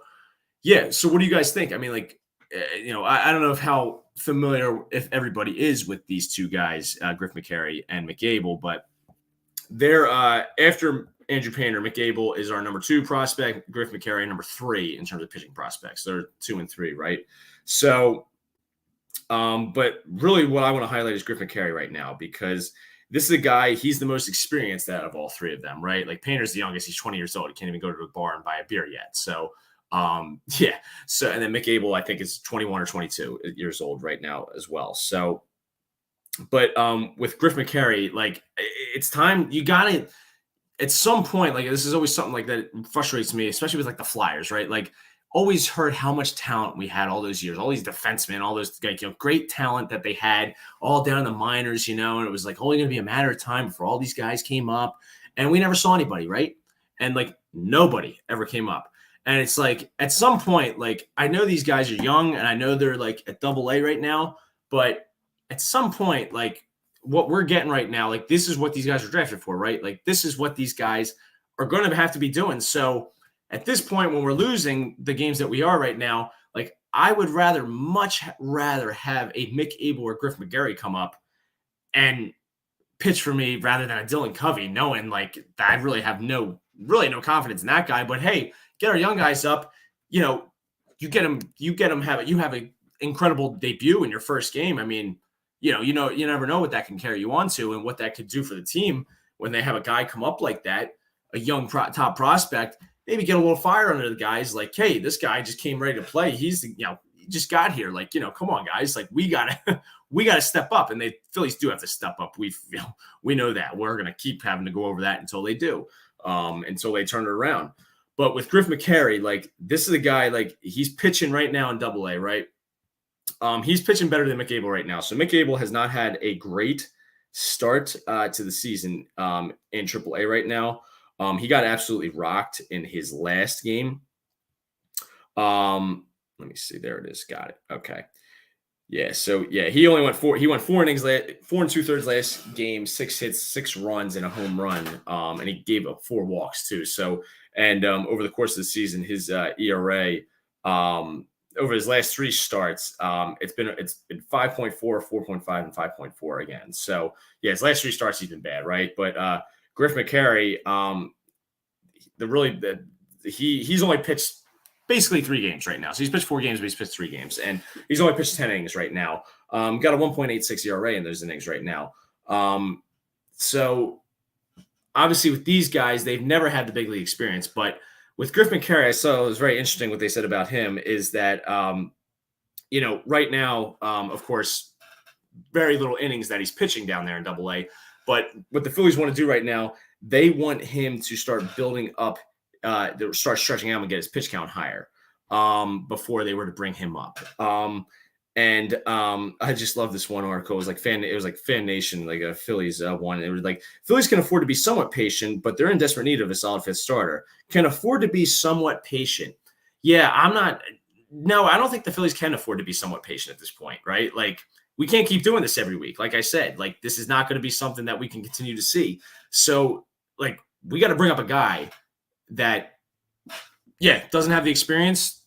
yeah. So what do you guys think? I mean, like, I don't know how familiar if everybody is with these two guys, Griff McGarry and Mick Abel, but they're after Andrew Painter, Mick Abel is our number 2 prospect, Griff McGarry number 3 in terms of pitching prospects. They're 2 and 3, right? So, but really what I want to highlight is Griff McGarry right now, because this is a guy, he's the most experienced out of all 3 of them, right? Like Painter's the youngest. He's 20 years old. He can't even go to a bar and buy a beer yet. So, yeah. So, and then Mick Abel, I think, is 21 or 22 years old right now as well. So, but with Griff McGarry, like, it's time. You got to, at some point, like, this is always something like that frustrates me, especially with like the Flyers, right? Like, always heard how much talent we had all those years, all these defensemen, all those, like, great talent that they had all down in the minors, and it was like only going to be a matter of time before all these guys came up, and we never saw anybody, right? And like nobody ever came up. And it's like, at some point, like, I know these guys are young and I know they're like at AA right now, but at some point, like, what we're getting right now, like, this is what these guys are drafted for, right? Like, this is what these guys are going to have to be doing. So at this point, when we're losing the games that we are right now, like, I would much rather have a Mick Abel or Griff McGarry come up and pitch for me rather than a Dylan Covey, knowing like that I really have no confidence in that guy. But hey, get our young guys up. You know, you get them you have an incredible debut in your first game. I mean, you never know what that can carry you on to and what that could do for the team when they have a guy come up like that, a young top prospect. Maybe get a little fire under the guys. Like, hey, this guy just came ready to play. He just got here. Like, come on, guys. Like, we gotta step up. And Phillies do have to step up. We know that. We're gonna keep having to go over that until they do, until they turn it around. But with Griff McGarry, like, this is a guy, like, he's pitching right now in Double-A, right? He's pitching better than Mick Abel right now. So Mick Abel has not had a great start to the season in Triple-A right now. He got absolutely rocked in his last game. Let me see. There it is. Got it. Okay. Yeah. So yeah, he only went 4 innings, 4 2/3 last game, 6 hits, 6 runs, and a home run. And he gave up 4 walks too. So, and over the course of the season, his ERA, over his last 3 starts, it's been 5.4, 4.5, and 5.4 again. So yeah, his last 3 starts he's been bad, right? But Griff McGarry, he's only pitched basically 3 games right now. So he's pitched 4 games, but he's pitched 3 games, and he's only pitched 10 innings right now. Got a 1.86 ERA in those innings right now. So obviously with these guys, they've never had the big league experience, but with Griff McGarry, I saw it was very interesting what they said about him is that, right now, of course, very little innings that he's pitching down there in Double-A. But what the Phillies want to do right now, they want him to start building up, start stretching out and get his pitch count higher before they were to bring him up. I just love this one article. It was like Fan Nation, like a Phillies one. It was like, Phillies can afford to be somewhat patient, but they're in desperate need of a solid 5th starter. Can afford to be somewhat patient. Yeah, I don't think the Phillies can afford to be somewhat patient at this point, right? Like, we can't keep doing this every week. Like I said, like, this is not going to be something that we can continue to see. So, like, we got to bring up a guy that, doesn't have the experience,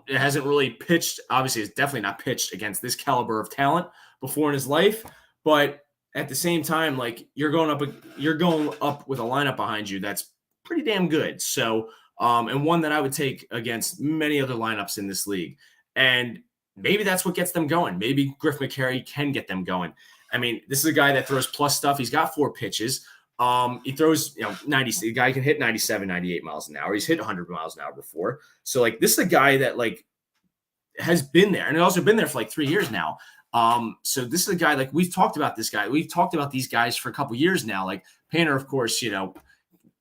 hasn't really pitched. Obviously, it's definitely not pitched against this caliber of talent before in his life. But at the same time, like, you're going up with a lineup behind you that's pretty damn good. So, and one that I would take against many other lineups in this league. And maybe that's what gets them going. Maybe Griff McGarry can get them going. I mean, this is a guy that throws plus stuff. He's got 4 pitches. He throws, 90. The guy can hit 97, 98 miles an hour. He's hit 100 miles an hour before. So, like, this is a guy that, like, has been there, and also been there for like 3 years now. So this is a guy, like, we've talked about this guy. We've talked about these guys for a couple years now. Like Painter, of course,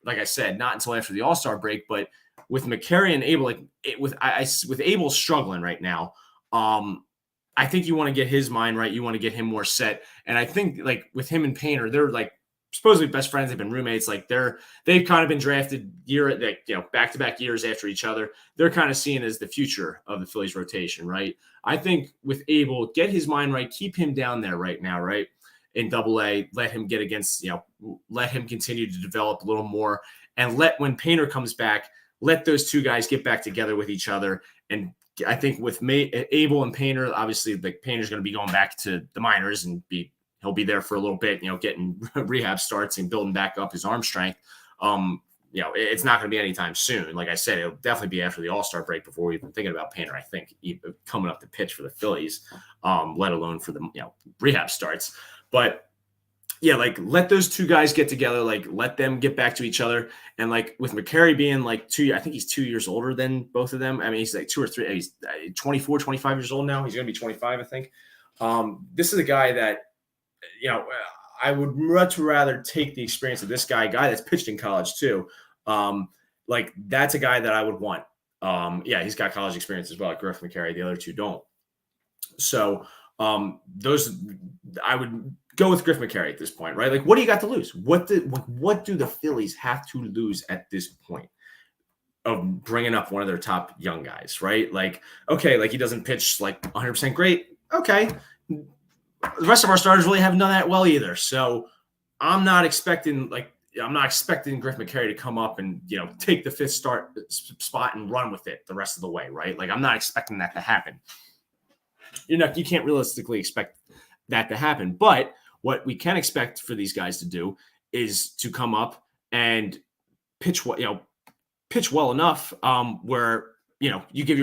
like I said, not until after the All-Star break, but with McGarry and Abel, like, with Abel struggling right now. I think you want to get his mind right. You want to get him more set. And I think, like, with him and Painter, they're like supposedly best friends. They've been roommates. Like, they've kind of been drafted back-to-back years after each other. They're kind of seen as the future of the Phillies rotation, right? I think with Abel, get his mind right, keep him down there right now, right? In Double-A, let him get against, let him continue to develop a little more, and when Painter comes back, let those 2 guys get back together with each other. And I think with Abel and Painter, obviously, like, Painter's going to be going back to the minors and he'll be there for a little bit, getting rehab starts and building back up his arm strength. It's not going to be anytime soon. Like I said, it'll definitely be after the All-Star break before we're even thinking about Painter, I think, even coming up to pitch for the Phillies, let alone for the rehab starts. But yeah, like, let those 2 guys get together, like, let them get back to each other. And, like, with McGarry being like I think he's 2 years older than both of them. I mean, he's like 2 or 3, he's 24, 25 years old now. He's going to be 25, I think. This is a guy that, I would much rather take the experience of this guy that's pitched in college too. Like, that's a guy that I would want. He's got college experience as well, like Griff McGarry. The other 2 don't. So I would go with Griff McGarry at this point, right? Like, what do you got to lose? What do the Phillies have to lose at this point of bringing up one of their top young guys, right? Like, okay, like, he doesn't pitch like 100% great. Okay. The rest of our starters really haven't done that well either. So I'm not expecting Griff McGarry to come up and, take the 5th start spot and run with it the rest of the way, right? Like, I'm not expecting that to happen. You can't realistically expect that to happen. But what we can expect for these guys to do is to come up and pitch well enough where you give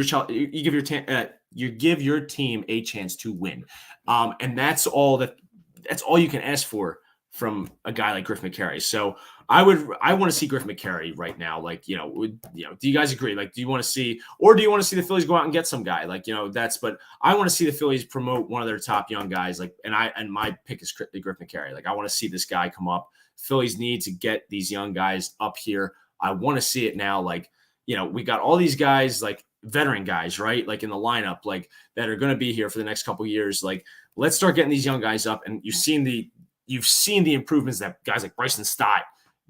your team a chance to win, and that's all you can ask for from a guy like Griff McGarry. So I want to see Griff McGarry right now. Like, do you guys agree? Like, do you want to see the Phillies go out and get some guy? Like, but I want to see the Phillies promote one of their top young guys. Like, and my pick is Griff McGarry. Like, I want to see this guy come up. Phillies need to get these young guys up here. I want to see it now. Like, we got all these guys, like veteran guys, right? Like in the lineup, like that are going to be here for the next couple of years. Like, let's start getting these young guys up. And you've seen the improvements that guys like Bryson Stott,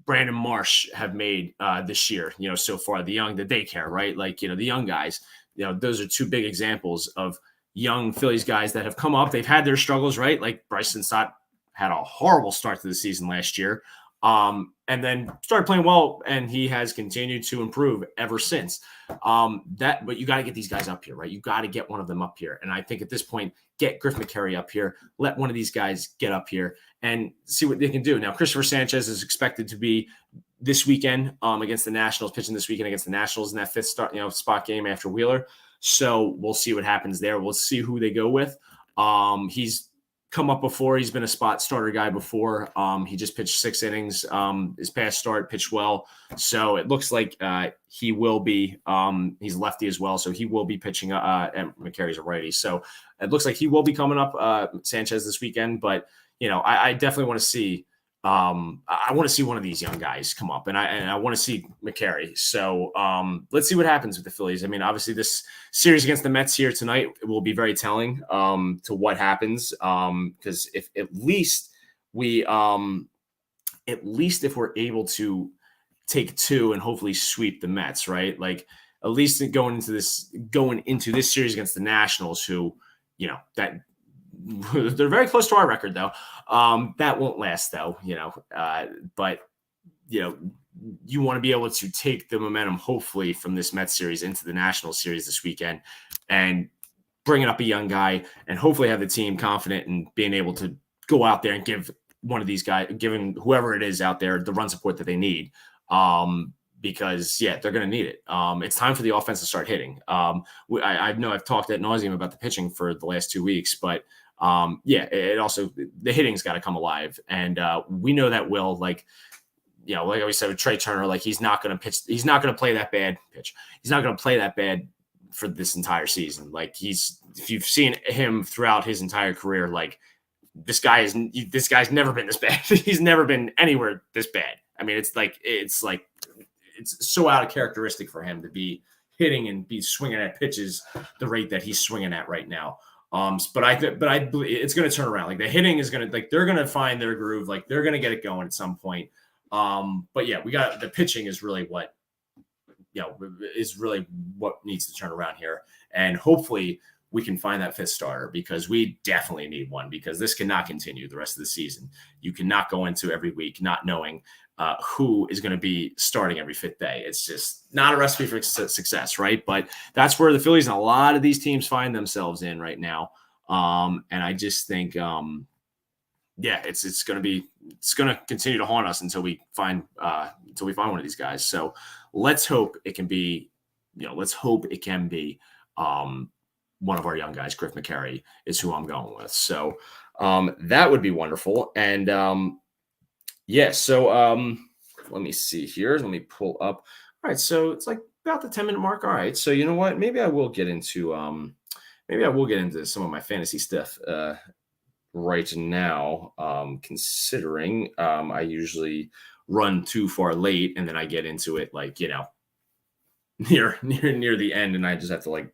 Brandon Marsh have made this year, so far. The daycare, right? Like, the young guys, those are two big examples of young Phillies guys that have come up. They've had their struggles, right? Like Bryson Stott had a horrible start to the season last year, and then started playing well, and he has continued to improve ever since. But you got to get these guys up here, right? You got to get one of them up here. And I think at this point, get Griff McGarry up here, let one of these guys get up here and see what they can do. Now, Christopher Sanchez is expected to be this weekend against the Nationals, pitching this weekend against the Nationals in that fifth spot game after Wheeler. So we'll see what happens there. We'll see who they go with. He's come up before. He's been a spot starter guy before. He just pitched 6 innings. His past start pitched well. So it looks like he will be, he's lefty as well. So he will be pitching, and McGarry's a righty. So it looks like he will be coming up, Sanchez, this weekend. But, I definitely want to see, I want to see one of these young guys come up, and I want to see McGarry. So let's see what happens with the Phillies. I mean, obviously this series against the Mets here tonight will be very telling to what happens. Because if we're able to take 2 and hopefully sweep the Mets, right? Like at least going into this series against the Nationals, who, that they're very close to our record though. That won't last though, but you want to be able to take the momentum, hopefully, from this Mets series into the National series this weekend and bringing up a young guy and hopefully have the team confident in being able to go out there and give one of these guys, giving whoever it is out there, the run support that they need. Because they're going to need it. It's time for the offense to start hitting. I know I've talked ad nauseum about the pitching for the last 2 weeks, but it also, the hitting's got to come alive. And we know that will, like we said with Trea Turner, like he's not going to pitch. He's not going to play that bad pitch. He's not going to play that bad for this entire season. Like if you've seen him throughout his entire career, like this guy's never been this bad. He's never been anywhere this bad. I mean, it's so out of characteristic for him to be hitting and be swinging at pitches the rate that he's swinging at right now. But I believe it's going to turn around. Like the hitting is going to, like, they're going to find their groove. Like they're going to get it going at some point. But we got the pitching is really what, what needs to turn around here. And hopefully we can find that 5th starter, because we definitely need one, because this cannot continue the rest of the season. You cannot go into every week not knowing who is going to be starting every 5th day. It's just not a recipe for success, right? But that's where the Phillies and a lot of these teams find themselves in right now. And I just think, it's going to continue to haunt us until we find one of these guys. So let's hope it can be, one of our young guys. Griff McGarry is who I'm going with. So that would be wonderful. And so let me see here. Let me pull up. All right, so it's like about the 10-minute mark. All right, so you know what? Maybe I will get into some of my fantasy stuff right now. Considering I usually run too far late, and then I get into it like near the end, and I just have to like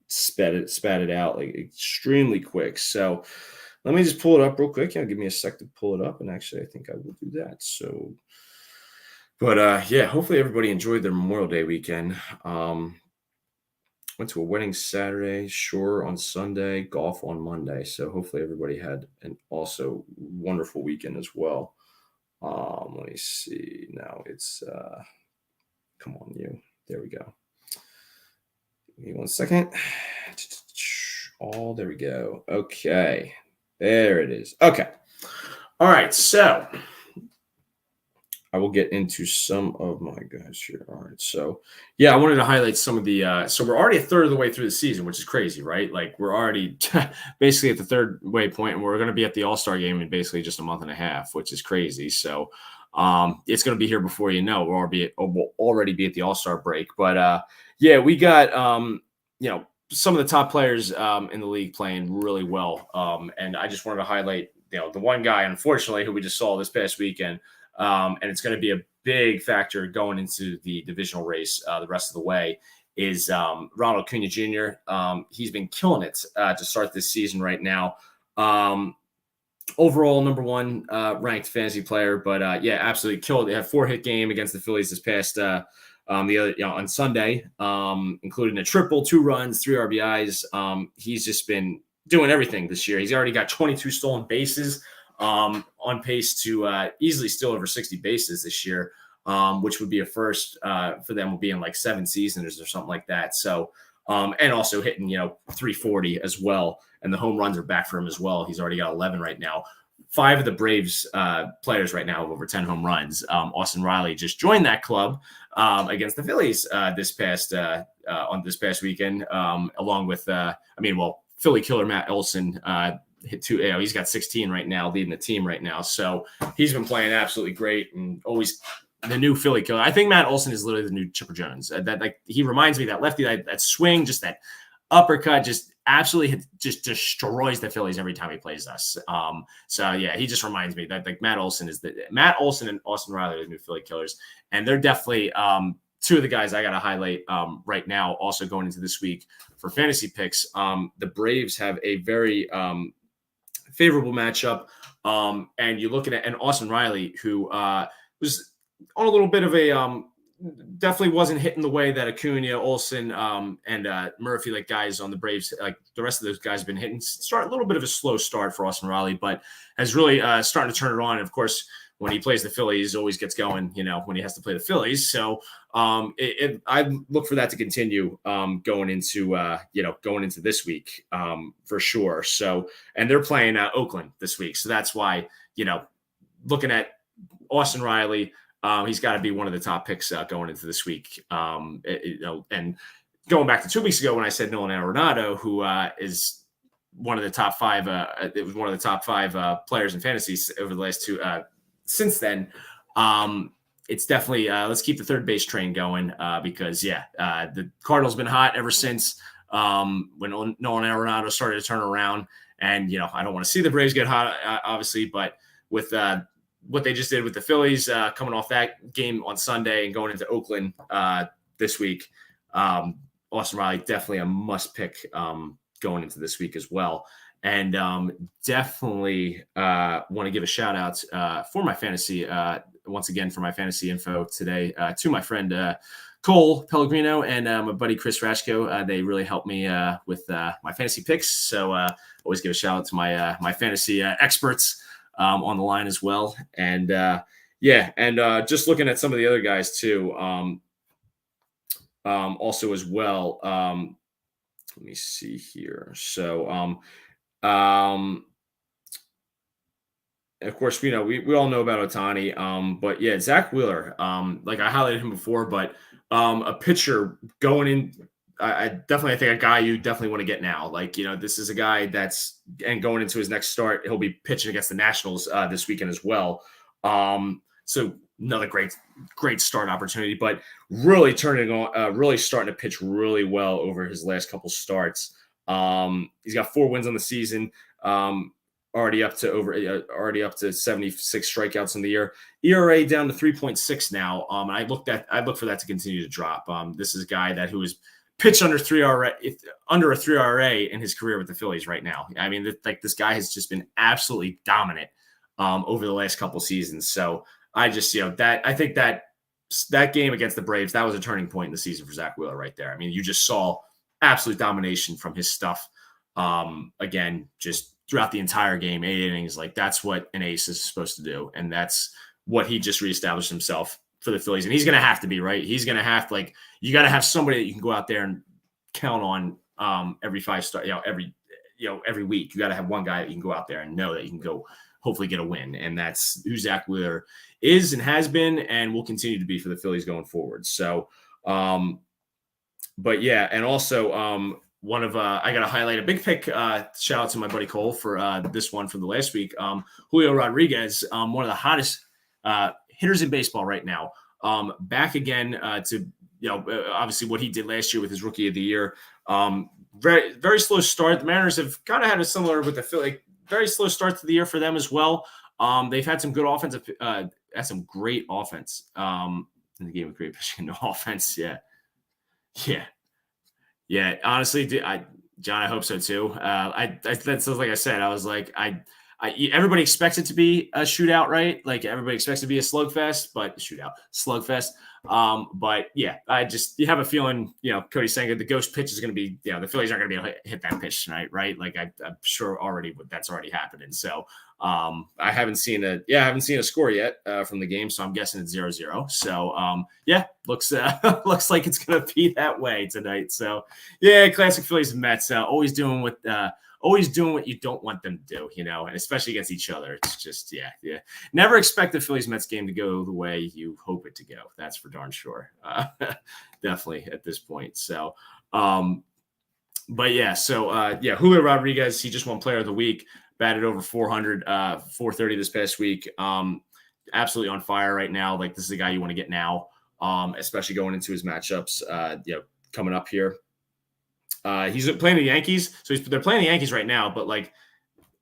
spat it out like extremely quick. So let me just pull it up real quick. Give me a sec to pull it up. And actually, I think I will do that. So, but hopefully everybody enjoyed their Memorial Day weekend. Went to a wedding Saturday, shore on Sunday, golf on Monday. So hopefully everybody had an also wonderful weekend as well. Let me see. Now it's, come on, you. There we go. Give me 1 second. There we go. Okay. There it is. Okay. All right, so I will get into some of my guys here. All right, so yeah, I wanted to highlight some of the. So we're already a third of the way through the season, which is crazy, right? Like we're already basically at the third way point, and we're going to be at the All-Star game in basically just a month and a half, which is crazy. So it's going to be here before you know. We'll already be at the All-Star break, but yeah, we got some of the top players in the league playing really well, and I just wanted to highlight the one guy, unfortunately, who we just saw this past weekend. And it's going to be a big factor going into the divisional race the rest of the way is Ronald Acuna Jr. He's been killing it to start this season right now. Overall, number one ranked fantasy player, but yeah, absolutely killed. They had 4-hit game against the Phillies this past on Sunday, including a triple, 2 runs, 3 RBIs. He's just been doing everything this year. He's already got 22 stolen bases. On pace to easily steal over 60 bases this year, which would be a first for them, will be in like 7 seasons or something like that. So, and also hitting 340 as well, and the home runs are back for him as well. He's already got 11 right now. 5 of the Braves players right now have over 10 home runs. Austin Riley just joined that club against the Phillies this past weekend, along with Philly killer Matt Olson. Hit 2. He's got 16 right now, leading the team right now. So he's been playing absolutely great and always the new Philly killer. I think Matt Olson is literally the new Chipper Jones. He reminds me that lefty, that swing, just that uppercut, just absolutely just destroys the Phillies every time he plays us. So yeah, he just reminds me that like Matt Olson and Austin Riley are the new Philly killers, and they're definitely 2 of the guys I got to highlight right now. Also going into this week for fantasy picks, the Braves have a very favorable matchup. And you're looking at Austin Riley, who was on a little bit of a definitely wasn't hitting the way that Acuna, Olson, and Murphy, like guys on the Braves, like the rest of those guys have been hitting. Start a little bit of a slow start for Austin Riley, but has really starting to turn it on. And of course, when he plays the Phillies, always gets going, when he has to play the Phillies. So I look for that to continue going into this week for sure. So, and they're playing Oakland this week. So that's why, looking at Austin Riley, he's got to be one of the top picks going into this week. And going back to 2 weeks ago when I said Nolan Arenado, who is one of the top 5, it was one of the top 5 players in fantasy over the last 2 since then. It's definitely let's keep the third base train going because the Cardinals been hot ever since when Nolan Arenado started to turn around, and I don't want to see the Braves get hot obviously, but with what they just did with the Phillies coming off that game on Sunday and going into Oakland this week, Austin Riley definitely a must pick going into this week as well. And definitely want to give a shout out for my fantasy, once again, for my fantasy info today to my friend Cole Pellegrino and my buddy Chris Rashko. They really helped me with my fantasy picks. So always give a shout out to my fantasy experts on the line as well. And just looking at some of the other guys too, also as well. Let me see here. So, of course, we all know about Ohtani, but yeah, Zach Wheeler, like I highlighted him before, but a pitcher going in, I definitely think a guy you definitely want to get now. Like, this is a guy and going into his next start, he'll be pitching against the Nationals this weekend as well. So another great start opportunity, but really turning on, really starting to pitch really well over his last couple starts. He's got 4 wins on the season, already up to 76 strikeouts in the year. ERA down to 3.6 now. And I look for that to continue to drop. This is a guy who is pitched under a 3 RA in his career with the Phillies right now. I mean, this guy has just been absolutely dominant over the last couple seasons. So I just, I think that game against the Braves, that was a turning point in the season for Zach Wheeler right there. I mean, you just saw absolute domination from his stuff. Again, just throughout the entire game, 8 innings, like that's what an ace is supposed to do. And that's what he just reestablished himself for the Phillies. And he's going to have to be, right. He's going to have you got to have somebody that you can go out there and count on every 5 star, every week. You got to have one guy that you can go out there and know that you can go hopefully get a win. And that's who Zach Wheeler is and has been and will continue to be for the Phillies going forward. So, but yeah, and also one of I got to highlight a big pick. Shout out to my buddy Cole for this one from the last week. Julio Rodriguez, one of the hottest hitters in baseball right now. Back again to obviously what he did last year with his Rookie of the Year. Very very slow start. The Mariners have kind of had a similar with the Philly. Very slow start to the year for them as well. They've had some good offensive, some great offense in the game of great pitching, no offense. Yeah. Honestly, John, I hope so too. That's like I said. I was like, everybody expects it to be a shootout, right? Like everybody expects it to be a slugfest, but slugfest. But yeah, you have a feeling, Cody saying the ghost pitch is going to be, the Phillies aren't going to be able to hit that pitch tonight, right? Like I'm sure that's already happening. So I haven't seen a score yet from the game, so I'm guessing it's 0-0. So looks like it's going to be that way tonight. So yeah, classic Phillies and Mets, always doing what you don't want them to do, and especially against each other. It's just, yeah. Never expect the Phillies-Mets game to go the way you hope it to go. That's for darn sure. Definitely at this point. So, but yeah. So, Julio Rodriguez, he just won Player of the Week, batted over 400, 430 this past week. Absolutely on fire right now. Like, this is the guy you want to get now, especially going into his matchups, coming up here. He's playing the Yankees, so they're playing the Yankees right now. But like,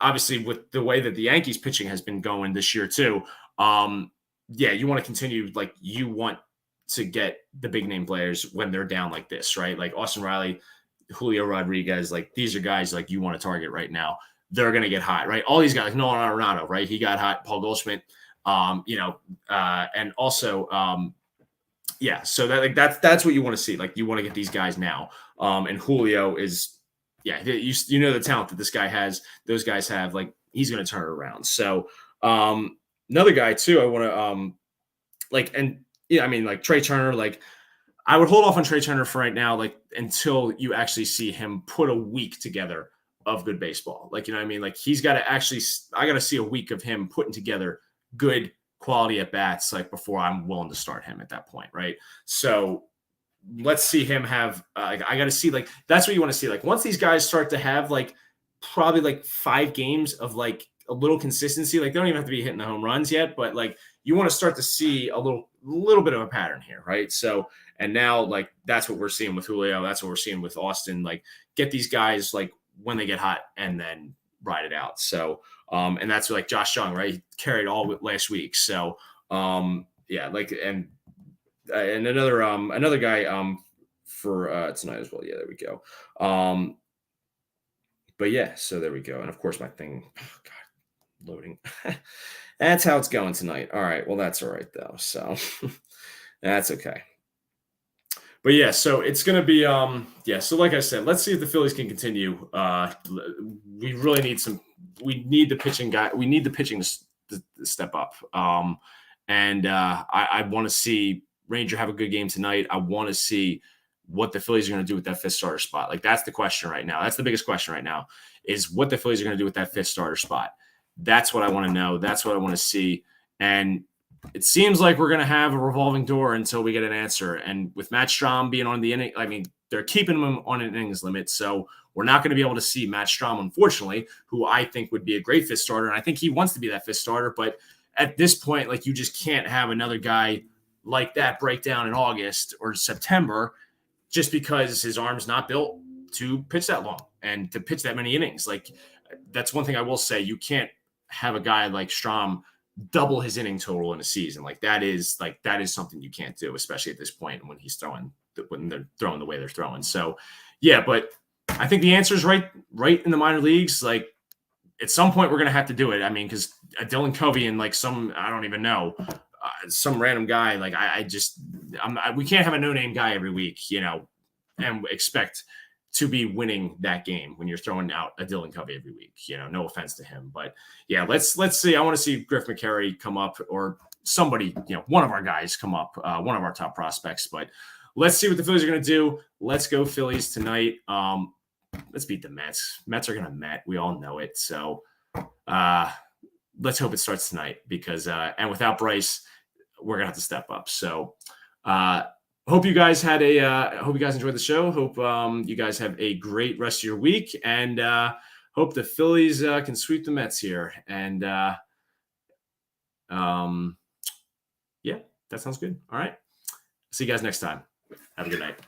obviously, with the way that the Yankees pitching has been going this year too, you want to continue. Like, you want to get the big name players when they're down like this, right? Like Austin Riley, Julio Rodriguez, like these are guys like you want to target right now. They're going to get hot, right? All these guys, like Nolan Arenado, right? He got hot. Paul Goldschmidt, and also. So that's what you want to see. Like, you want to get these guys now. And Julio is, the talent that this guy has. Those guys have. Like, he's going to turn it around. So another guy too, I want to Trea Turner. Like, I would hold off on Trea Turner for right now, like until you actually see him put a week together of good baseball. Like, you know what I mean? Like, he's got to actually. I got to see a week of him putting together good quality at bats, like before I'm willing to start him at that point, right? So let's see him have. I got to see, like, that's what you want to see. Like, once these guys start to have like probably like 5 games of like a little consistency, like they don't even have to be hitting the home runs yet, but like you want to start to see a little bit of a pattern here, right? So, and now like that's what we're seeing with Julio. That's what we're seeing with Austin. Like, get these guys like when they get hot and then ride it out. So. And that's like Josh Jung, right? He carried all last week. So, and another guy, for tonight as well. Yeah, there we go. But yeah, so there we go. And of course my thing, loading. That's how it's going tonight. All right. Well, that's all right though. So that's okay. But yeah, so it's going to be, so like I said, let's see if the Phillies can continue. We really need the pitching guy. We need the pitching to step up. I want to see Ranger have a good game tonight. I want to see what the Phillies are going to do with that 5th starter spot. Like, that's the question right now. That's the biggest question right now, is what the Phillies are going to do with that 5th starter spot. That's what I want to know. That's what I want to see. And it seems like we're going to have a revolving door until we get an answer. And with Matt Strahm being on the inning, I mean, they're keeping him on an innings limit. So we're not going to be able to see Matt Strahm, unfortunately, who I think would be a great 5th starter. And I think he wants to be that 5th starter. But at this point, like, you just can't have another guy like that break down in August or September just because his arm's not built to pitch that long and to pitch that many innings. Like, that's one thing I will say. You can't have a guy like Strahm double his inning total in a season. Like, that is something you can't do, especially at this point when they're throwing the way they're throwing. So yeah, but I think the answer is right in the minor leagues. Like, at some point we're going to have to do it. I mean, because Dylan Covey and like I don't even know, some random guy, like we can't have a no-name guy every week, and expect to be winning that game when you're throwing out a Dylan Covey every week. No offense to him, but yeah, let's see. I want to see Griff McGarry come up, or somebody, one of our guys come up, one of our top prospects. But let's see what the Phillies are going to do. Let's go Phillies tonight. Let's beat the Mets. Mets are going to Met. We all know it. So, let's hope it starts tonight because and without Bryce, we're gonna have to step up. So hope you guys had hope you guys enjoyed the show. Hope you guys have a great rest of your week, and hope the Phillies can sweep the Mets here. And yeah, that sounds good. All right. See you guys next time. Have a good night.